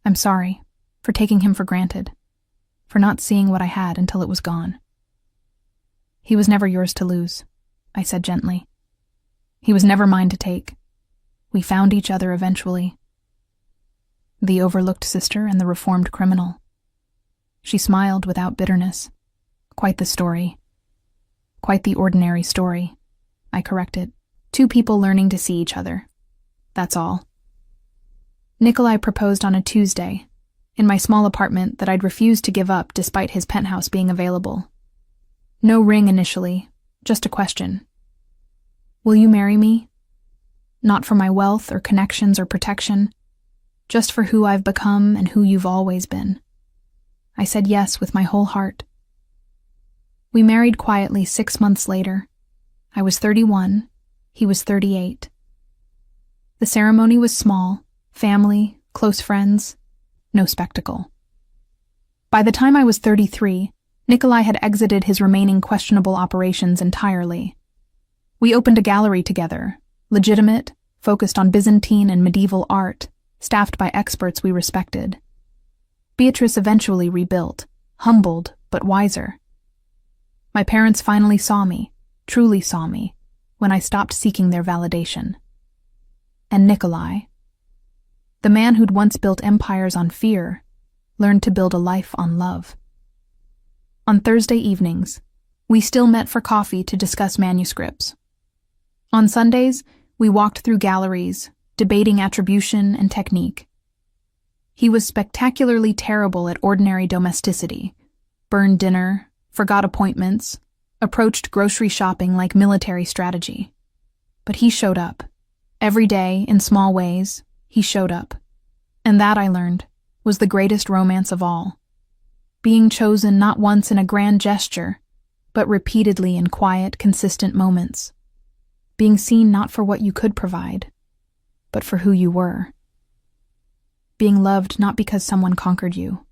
I'm sorry for taking him for granted, for not seeing what I had until it was gone. He was never yours to lose, I said gently. He was never mine to take. We found each other eventually. The overlooked sister and the reformed criminal. She smiled without bitterness. Quite the story. Quite the ordinary story, I corrected. 2 people learning to see each other. That's all. Nikolai proposed on a Tuesday, in my small apartment that I'd refused to give up despite his penthouse being available. No ring initially, just a question. Will you marry me? Not for my wealth or connections or protection, just for who I've become and who you've always been. I said yes with my whole heart. We married quietly 6 months later. I was 31, he was 38. The ceremony was small, family, close friends, no spectacle. By the time I was 33, Nikolai had exited his remaining questionable operations entirely. We opened a gallery together, legitimate, focused on Byzantine and medieval art, staffed by experts we respected. Beatrice eventually rebuilt, humbled but wiser. My parents finally saw me, truly saw me, when I stopped seeking their validation. And Nikolai, the man who'd once built empires on fear, learned to build a life on love. On Thursday evenings, we still met for coffee to discuss manuscripts. On Sundays, we walked through galleries, debating attribution and technique. He was spectacularly terrible at ordinary domesticity, burned dinner, forgot appointments, approached grocery shopping like military strategy. But he showed up, Every day, in small ways, he showed up. And that, I learned, was the greatest romance of all. Being chosen not once in a grand gesture, but repeatedly in quiet, consistent moments. Being seen not for what you could provide, but for who you were. Being loved not because someone conquered you,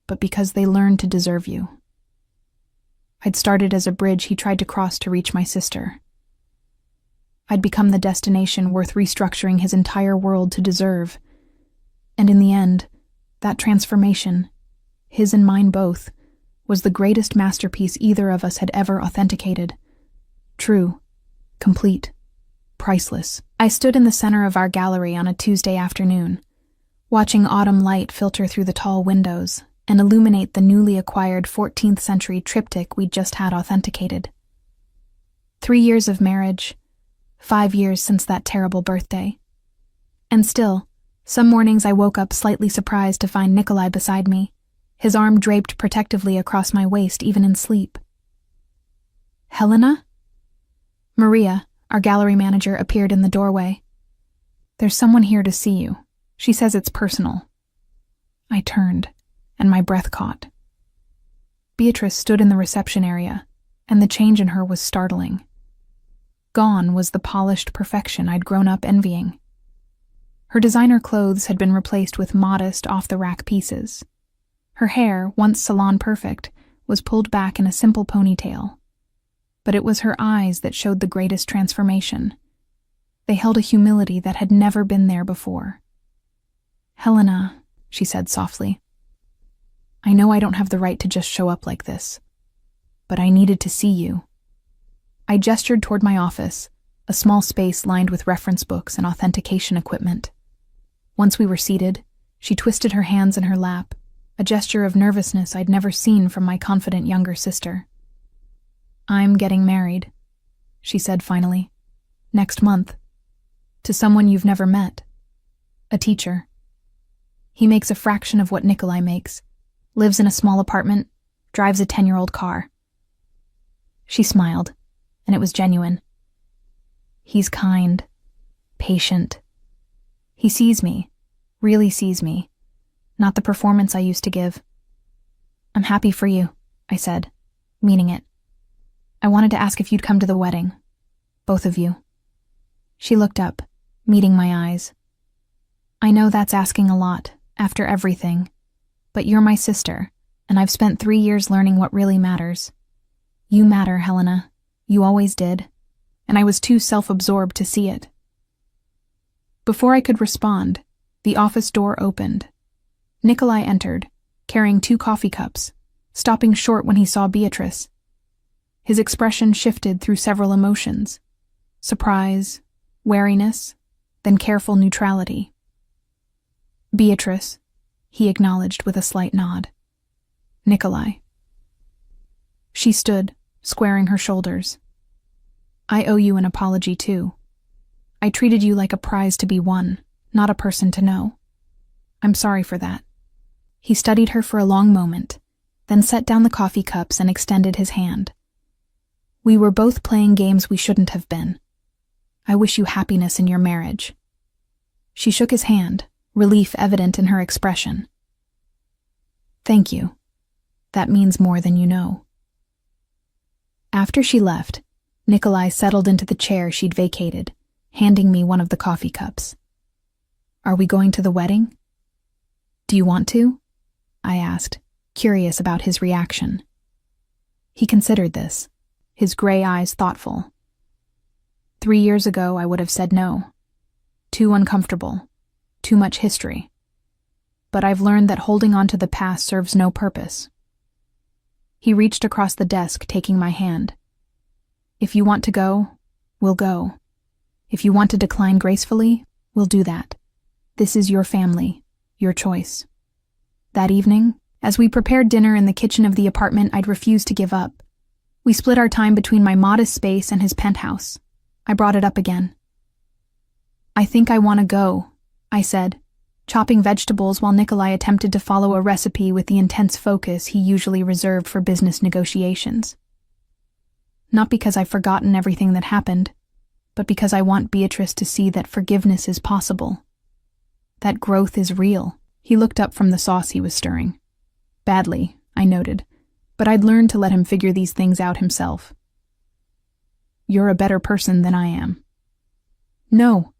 but because they learned to deserve you. I'd started as a bridge he tried to cross to reach my sister. I'd become the destination worth restructuring his entire world to deserve. And in the end, that transformation, his and mine both, was the greatest masterpiece either of us had ever authenticated. True, complete, priceless. I stood in the center of our gallery on a Tuesday afternoon, watching autumn light filter through the tall windows and illuminate the newly acquired 14th century triptych we'd just had authenticated. 3 years of marriage, 5 years since that terrible birthday. And still, some mornings I woke up slightly surprised to find Nikolai beside me, his arm draped protectively across my waist even in sleep. Helena? Maria, our gallery manager, appeared in the doorway. There's someone here to see you. She says it's personal. I turned, and my breath caught. Beatrice stood in the reception area, and the change in her was startling. Gone was the polished perfection I'd grown up envying. Her designer clothes had been replaced with modest, off-the-rack pieces. Her hair, once salon-perfect, was pulled back in a simple ponytail. But it was her eyes that showed the greatest transformation. They held a humility that had never been there before. Helena, she said softly, I know I don't have the right to just show up like this, but I needed to see you. I gestured toward my office, a small space lined with reference books and authentication equipment. Once we were seated, she twisted her hands in her lap, a gesture of nervousness I'd never seen from my confident younger sister. I'm getting married, she said finally, next month, to someone you've never met, a teacher. He makes a fraction of what Nikolai makes, lives in a small apartment, drives a 10-year-old car. She smiled, and it was genuine. He's kind, patient. He sees me, really sees me, not the performance I used to give. I'm happy for you, I said, meaning it. I wanted to ask if you'd come to the wedding, both of you. She looked up, meeting my eyes. I know that's asking a lot, after everything, but you're my sister, and I've spent 3 years learning what really matters. You matter, Helena. You always did, and I was too self-absorbed to see it. Before I could respond, the office door opened. Nikolai entered, carrying 2 coffee cups, stopping short when he saw Beatrice. His expression shifted through several emotions: surprise, wariness, then careful neutrality. Beatrice, he acknowledged with a slight nod. Nikolai. She stood, squaring her shoulders. I owe you an apology, too. I treated you like a prize to be won, not a person to know. I'm sorry for that. He studied her for a long moment, then set down the coffee cups and extended his hand. We were both playing games we shouldn't have been. I wish you happiness in your marriage. She shook his hand, relief evident in her expression. Thank you. That means more than you know. After she left, Nikolai settled into the chair she'd vacated, handing me one of the coffee cups. Are we going to the wedding? Do you want to? I asked, curious about his reaction. He considered this, his gray eyes thoughtful. 3 years ago, I would have said no. Too uncomfortable. Too much history. But I've learned that holding on to the past serves no purpose. He reached across the desk, taking my hand. If you want to go, we'll go. If you want to decline gracefully, we'll do that. This is your family, your choice. That evening, as we prepared dinner in the kitchen of the apartment I'd refused to give up, we split our time between my modest space and his penthouse. I brought it up again. I think I want to go, I said, chopping vegetables while Nikolai attempted to follow a recipe with the intense focus he usually reserved for business negotiations. Not because I've forgotten everything that happened, but because I want Beatrice to see that forgiveness is possible. That growth is real. He looked up from the sauce he was stirring. Badly, I noted, but I'd learned to let him figure these things out himself. You're a better person than I am. No,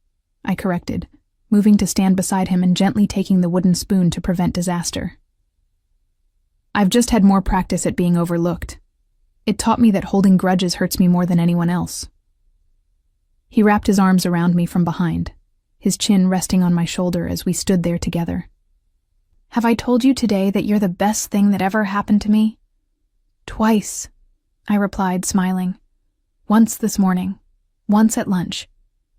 I corrected, moving to stand beside him and gently taking the wooden spoon to prevent disaster. I've just had more practice at being overlooked. It taught me that holding grudges hurts me more than anyone else. He wrapped his arms around me from behind, his chin resting on my shoulder as we stood there together. Have I told you today that you're the best thing that ever happened to me? Twice, I replied, smiling. Once this morning, once at lunch.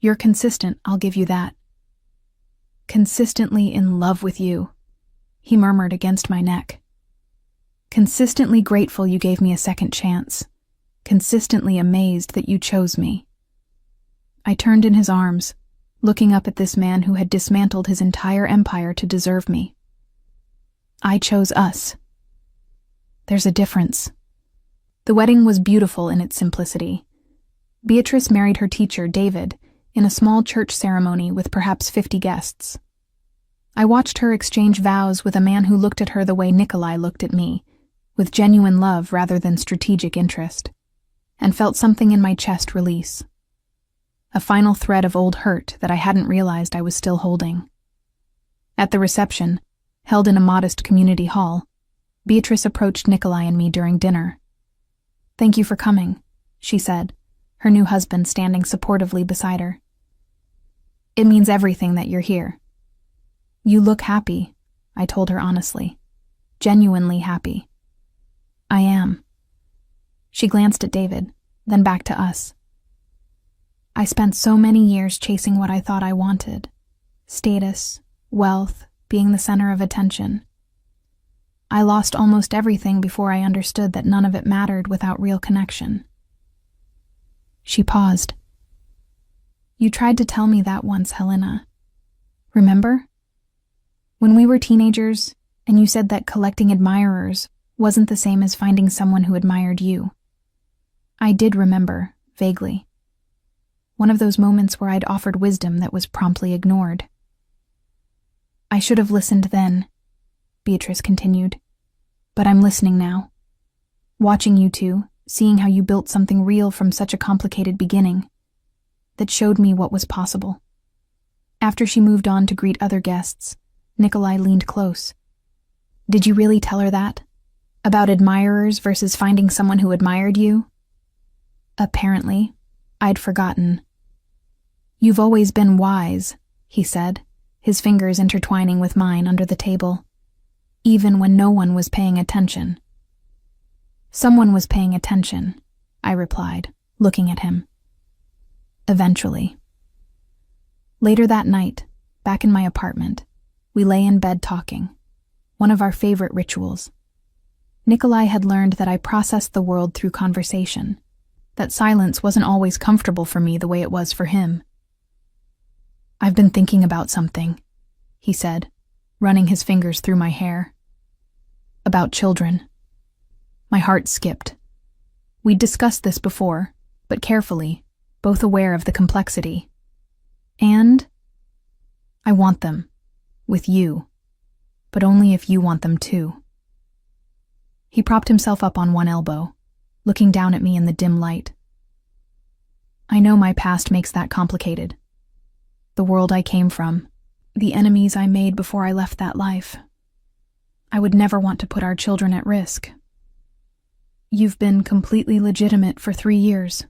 You're consistent, I'll give you that. Consistently in love with you, he murmured against my neck. Consistently grateful you gave me a second chance. Consistently amazed that you chose me. I turned in his arms, looking up at this man who had dismantled his entire empire to deserve me. I chose us. There's a difference. The wedding was beautiful in its simplicity. Beatrice married her teacher, David, in a small church ceremony with perhaps 50 guests. I watched her exchange vows with a man who looked at her the way Nikolai looked at me, with genuine love rather than strategic interest, and felt something in my chest release. A final thread of old hurt that I hadn't realized I was still holding. At the reception, held in a modest community hall, Beatrice approached Nikolai and me during dinner. Thank you for coming, she said, her new husband standing supportively beside her. It means everything that you're here. You look happy, I told her honestly. Genuinely happy. I am. She glanced at David, then back to us. I spent so many years chasing what I thought I wanted. Status, wealth, being the center of attention. I lost almost everything before I understood that none of it mattered without real connection. She paused. You tried to tell me that once, Helena. Remember? When we were teenagers, and you said that collecting admirers wasn't the same as finding someone who admired you. I did remember, vaguely. One of those moments where I'd offered wisdom that was promptly ignored. I should have listened then, Beatrice continued. But I'm listening now. Watching you two, seeing how you built something real from such a complicated beginning that showed me what was possible. After she moved on to greet other guests, Nikolai leaned close. Did you really tell her that? About admirers versus finding someone who admired you? Apparently, I'd forgotten. You've always been wise, he said, his fingers intertwining with mine under the table, even when no one was paying attention. Someone was paying attention, I replied, looking at him. Eventually. Later that night, back in my apartment, we lay in bed talking, one of our favorite rituals. Nikolai had learned that I processed the world through conversation, that silence wasn't always comfortable for me the way it was for him. I've been thinking about something, he said, running his fingers through my hair. About children. My heart skipped. We'd discussed this before, but carefully, both aware of the complexity. And I want them, with you, but only if you want them too. He propped himself up on one elbow, looking down at me in the dim light. I know my past makes that complicated. The world I came from, the enemies I made before I left that life. I would never want to put our children at risk. You've been completely legitimate for 3 years,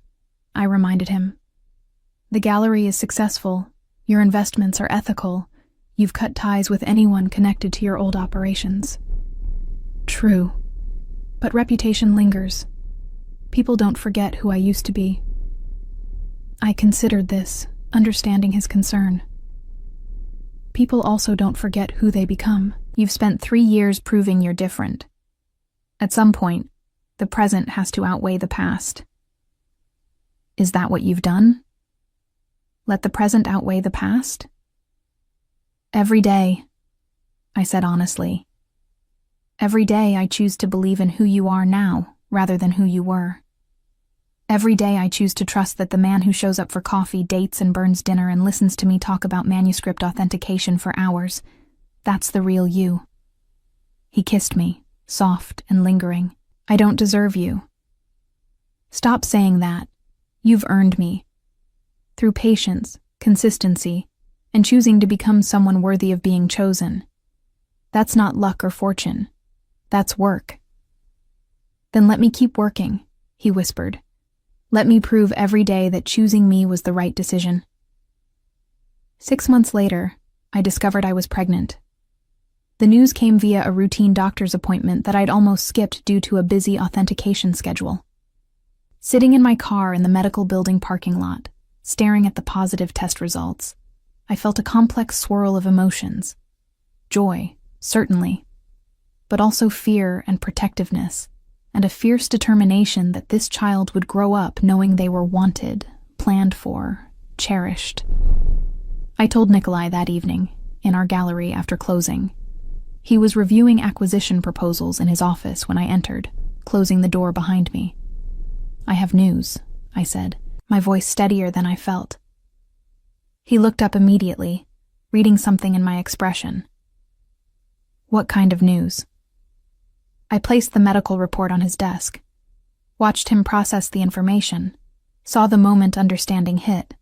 I reminded him. The gallery is successful, your investments are ethical, you've cut ties with anyone connected to your old operations. True, but reputation lingers. People don't forget who I used to be. I considered this, understanding his concern. People also don't forget who they become. You've spent 3 years proving you're different. At some point, the present has to outweigh the past. Is that what you've done? Let the present outweigh the past? Every day, I said honestly. Every day I choose to believe in who you are now rather than who you were. Every day I choose to trust that the man who shows up for coffee, dates and burns dinner and listens to me talk about manuscript authentication for hours, that's the real you. He kissed me, soft and lingering. I don't deserve you. Stop saying that. You've earned me. Through patience, consistency, and choosing to become someone worthy of being chosen. That's not luck or fortune. That's work. Then let me keep working, he whispered. Let me prove every day that choosing me was the right decision. 6 months later, I discovered I was pregnant. The news came via a routine doctor's appointment that I'd almost skipped due to a busy authentication schedule. Sitting in my car in the medical building parking lot, staring at the positive test results, I felt a complex swirl of emotions. Joy, certainly, but also fear and protectiveness, and a fierce determination that this child would grow up knowing they were wanted, planned for, cherished. I told Nikolai that evening, in our gallery after closing. He was reviewing acquisition proposals in his office when I entered, closing the door behind me. I have news, I said, my voice steadier than I felt. He looked up immediately, reading something in my expression. What kind of news? I placed the medical report on his desk, watched him process the information, saw the moment understanding hit.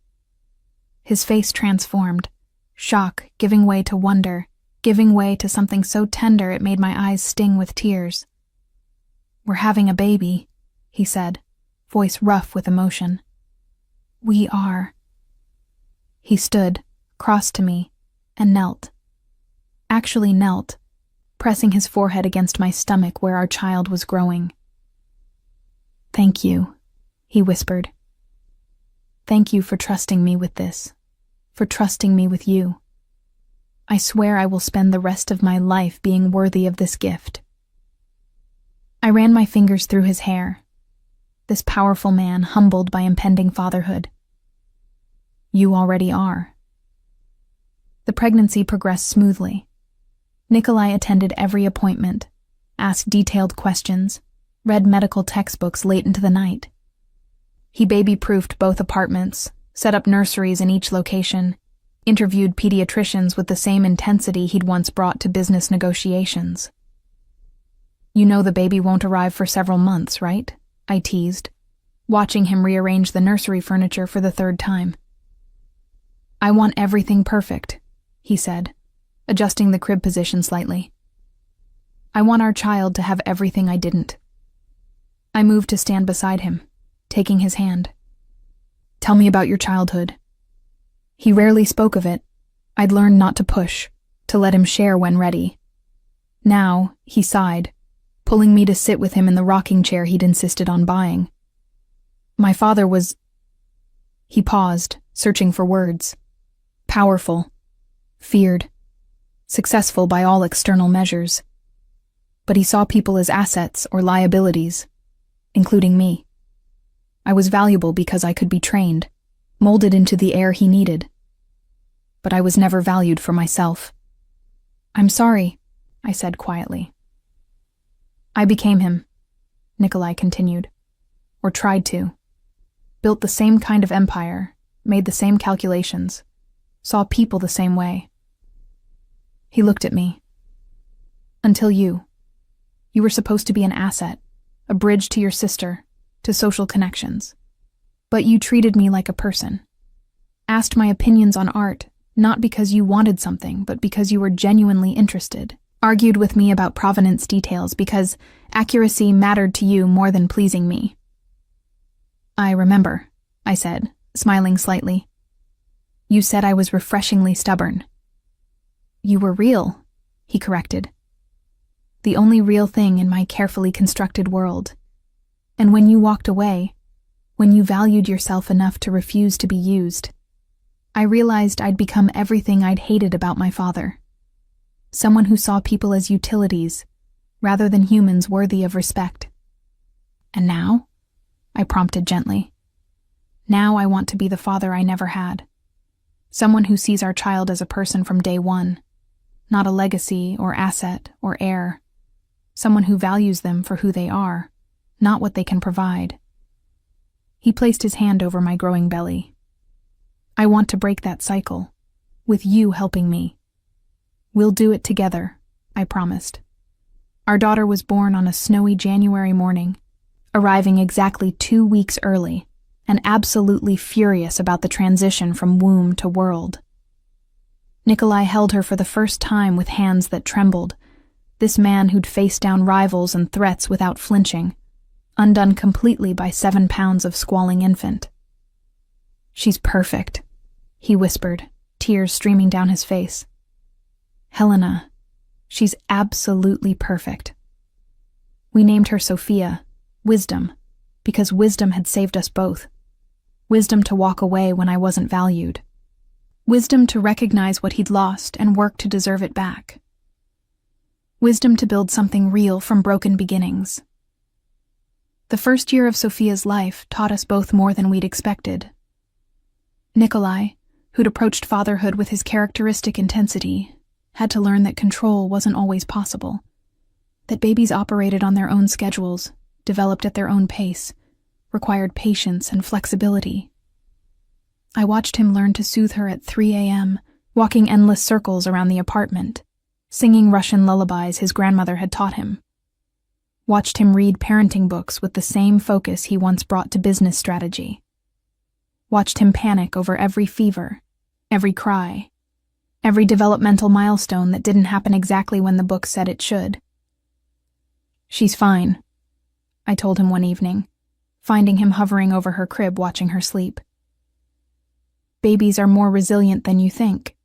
His face transformed, shock giving way to wonder, giving way to something so tender it made my eyes sting with tears. We're having a baby, he said, voice rough with emotion. We are. He stood, crossed to me, and knelt. Actually knelt, pressing his forehead against my stomach where our child was growing. Thank you, he whispered. Thank you for trusting me with this, for trusting me with you. I swear I will spend the rest of my life being worthy of this gift. I ran my fingers through his hair, this powerful man humbled by impending fatherhood. You already are. The pregnancy progressed smoothly. Nikolai attended every appointment, asked detailed questions, read medical textbooks late into the night. He baby-proofed both apartments, set up nurseries in each location, interviewed pediatricians with the same intensity he'd once brought to business negotiations. You know the baby won't arrive for several months, right? I teased, watching him rearrange the nursery furniture for the 3rd time. I want everything perfect, he said, adjusting the crib position slightly. I want our child to have everything I didn't. I moved to stand beside him, taking his hand. Tell me about your childhood. He rarely spoke of it. I'd learned not to push, to let him share when ready. Now, he sighed, pulling me to sit with him in the rocking chair he'd insisted on buying. My father was... He paused, searching for words. Powerful, feared, successful by all external measures. But he saw people as assets or liabilities, including me. I was valuable because I could be trained, molded into the heir he needed. But I was never valued for myself. I'm sorry, I said quietly. I became him, Nikolai continued, or tried to. Built the same kind of empire, made the same calculations, saw people the same way. He looked at me. Until you. You were supposed to be an asset, a bridge to your sister, to social connections. But you treated me like a person. Asked my opinions on art, not because you wanted something, but because you were genuinely interested. Argued with me about provenance details because accuracy mattered to you more than pleasing me. I remember, I said, smiling slightly. You said I was refreshingly stubborn. You were real, he corrected. The only real thing in my carefully constructed world. And when you walked away, when you valued yourself enough to refuse to be used, I realized I'd become everything I'd hated about my father. Someone who saw people as utilities, rather than humans worthy of respect. And now? I prompted gently. Now I want to be the father I never had. Someone who sees our child as a person from day one, not a legacy or asset or heir. Someone who values them for who they are, not what they can provide. He placed his hand over my growing belly. I want to break that cycle, with you helping me. We'll do it together, I promised. Our daughter was born on a snowy January morning, arriving exactly 2 weeks early, and absolutely furious about the transition from womb to world. Nikolai held her for the first time with hands that trembled, this man who'd faced down rivals and threats without flinching, undone completely by 7 pounds of squalling infant. She's perfect, he whispered, tears streaming down his face. Helena, she's absolutely perfect. We named her Sophia, Wisdom, because wisdom had saved us both. Wisdom to walk away when I wasn't valued. Wisdom to recognize what he'd lost and work to deserve it back. Wisdom to build something real from broken beginnings. The first year of Sophia's life taught us both more than we'd expected. Nikolai, who'd approached fatherhood with his characteristic intensity, had to learn that control wasn't always possible, that babies operated on their own schedules, developed at their own pace, required patience and flexibility. I watched him learn to soothe her at 3 a.m., walking endless circles around the apartment, singing Russian lullabies his grandmother had taught him. Watched him read parenting books with the same focus he once brought to business strategy. Watched him panic over every fever, every cry, every developmental milestone that didn't happen exactly when the book said it should. She's fine, I told him one evening, finding him hovering over her crib watching her sleep. Babies are more resilient than you think.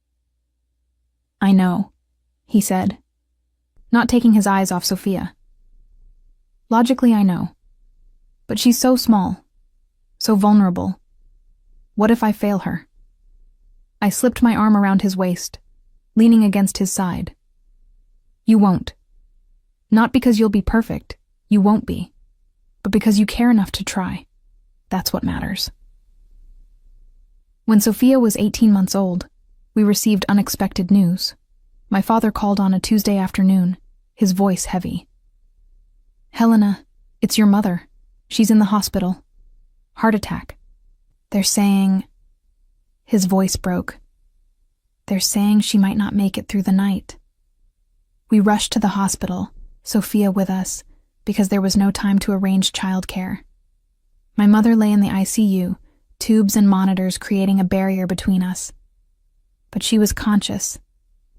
I know, he said, not taking his eyes off Sophia. Logically, I know. But she's so small, so vulnerable. What if I fail her? I slipped my arm around his waist, leaning against his side. You won't. Not because you'll be perfect, you won't be, but because you care enough to try. That's what matters. When Sophia was 18 months old, we received unexpected news. My father called on a Tuesday afternoon, his voice heavy. Helena, it's your mother. She's in the hospital. Heart attack. They're saying... His voice broke. They're saying she might not make it through the night. We rushed to the hospital, Sophia with us, because there was no time to arrange childcare. My mother lay in the ICU, tubes and monitors creating a barrier between us. But she was conscious,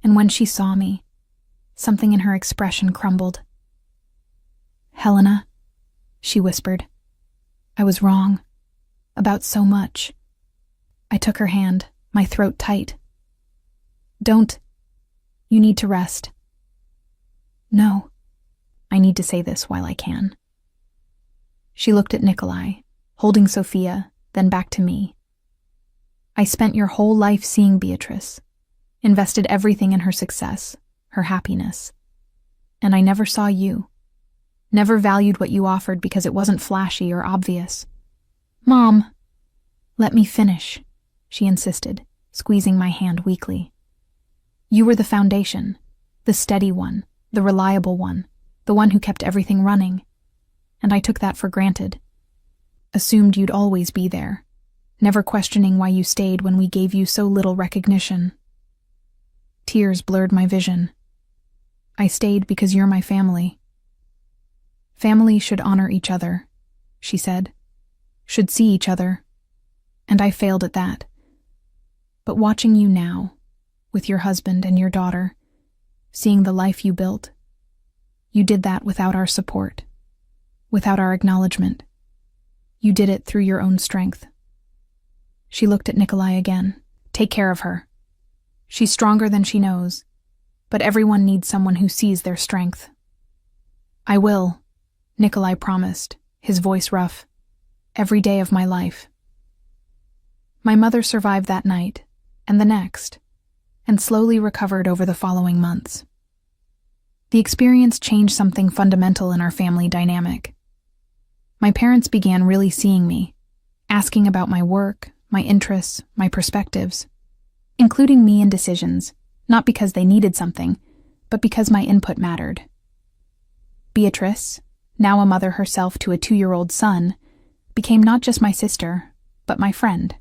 and when she saw me, something in her expression crumbled. Helena, she whispered. I was wrong. About so much. I took her hand, my throat tight. Don't. You need to rest. No. I need to say this while I can. She looked at Nikolai, holding Sophia, then back to me. I spent your whole life seeing Beatrice, invested everything in her success, her happiness. And I never saw you. Never valued what you offered because it wasn't flashy or obvious. Mom, let me finish, she insisted, squeezing my hand weakly. You were the foundation, the steady one, the reliable one, the one who kept everything running. And I took that for granted. Assumed you'd always be there, never questioning why you stayed when we gave you so little recognition. Tears blurred my vision. I stayed because you're my family. Family should honor each other, she said. Should see each other. And I failed at that. But watching you now, with your husband and your daughter, seeing the life you built, you did that without our support, without our acknowledgement. You did it through your own strength. She looked at Nikolai again. Take care of her. She's stronger than she knows, but everyone needs someone who sees their strength. I will, Nikolai promised, his voice rough. Every day of my life. My mother survived that night, and the next, and slowly recovered over the following months. The experience changed something fundamental in our family dynamic. My parents began really seeing me, asking about my work, my interests, my perspectives, including me in decisions, not because they needed something, but because my input mattered. Beatrice, now a mother herself to a 2-year-old son, became not just my sister, but my friend.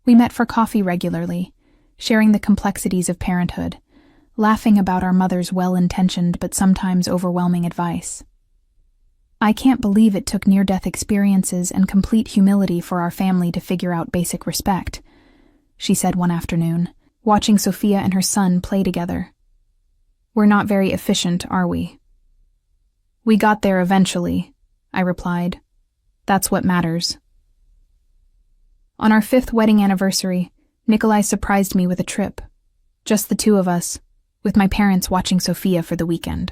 We met for coffee regularly, sharing the complexities of parenthood, laughing about our mother's well-intentioned but sometimes overwhelming advice. I can't believe it took near-death experiences and complete humility for our family to figure out basic respect, she said one afternoon, watching Sophia and her son play together. We're not very efficient, are we? We got there eventually, I replied. That's what matters. On our 5th wedding anniversary, Nikolai surprised me with a trip. Just the two of us, with my parents watching Sophia for the weekend.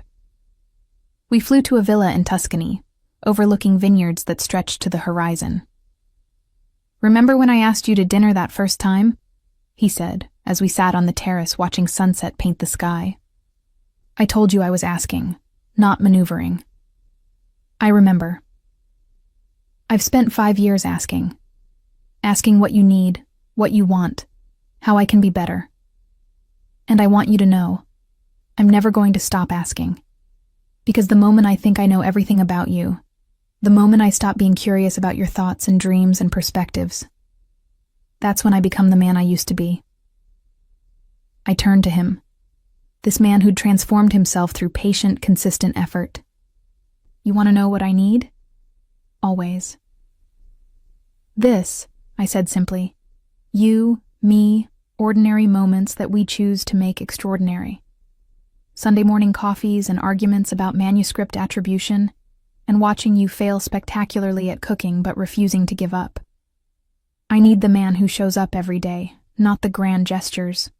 We flew to a villa in Tuscany, overlooking vineyards that stretched to the horizon. Remember when I asked you to dinner that first time? He said, as we sat on the terrace watching sunset paint the sky. I told you I was asking, not maneuvering. I remember. I've spent 5 years asking what you need, what you want, how I can be better. And I want you to know, I'm never going to stop asking. Because the moment I think I know everything about you, the moment I stop being curious about your thoughts and dreams and perspectives, that's when I become the man I used to be. I turned to him, this man who'd transformed himself through patient, consistent effort. You want to know what I need? Always. This, I said simply. You, me, ordinary moments that we choose to make extraordinary. Sunday morning coffees and arguments about manuscript attribution, and watching you fail spectacularly at cooking but refusing to give up. I need the man who shows up every day, not the grand gestures.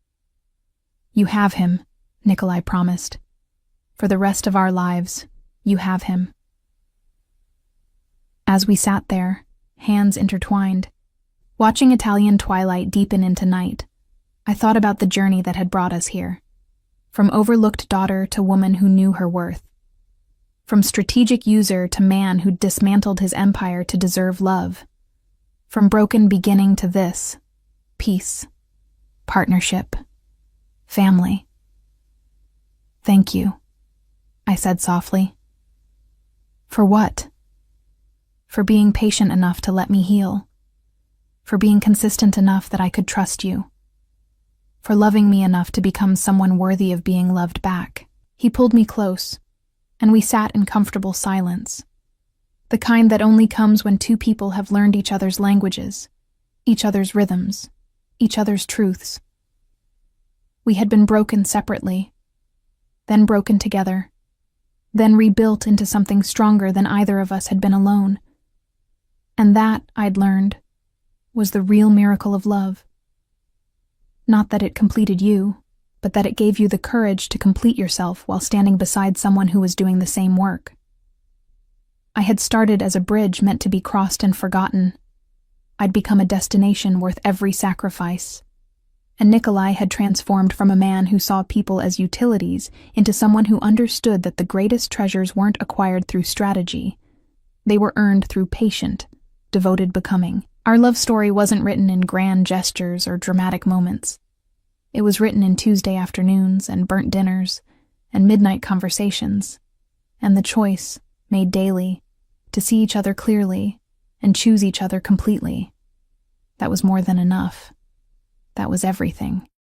You have him, Nikolai promised. For the rest of our lives, you have him. As we sat there, hands intertwined, watching Italian twilight deepen into night, I thought about the journey that had brought us here. From overlooked daughter to woman who knew her worth. From strategic user to man who dismantled his empire to deserve love. From broken beginning to this, peace, partnership, family. Thank you, I said softly. For what? For being patient enough to let me heal. For being consistent enough that I could trust you. For loving me enough to become someone worthy of being loved back. He pulled me close, and we sat in comfortable silence. The kind that only comes when two people have learned each other's languages, each other's rhythms, each other's truths. We had been broken separately, then broken together, then rebuilt into something stronger than either of us had been alone. And that, I'd learned, was the real miracle of love. Not that it completed you, but that it gave you the courage to complete yourself while standing beside someone who was doing the same work. I had started as a bridge meant to be crossed and forgotten. I'd become a destination worth every sacrifice. And Nikolai had transformed from a man who saw people as utilities into someone who understood that the greatest treasures weren't acquired through strategy. They were earned through patient, devoted becoming. Our love story wasn't written in grand gestures or dramatic moments. It was written in Tuesday afternoons and burnt dinners and midnight conversations, and the choice, made daily, to see each other clearly and choose each other completely. That was more than enough. That was everything.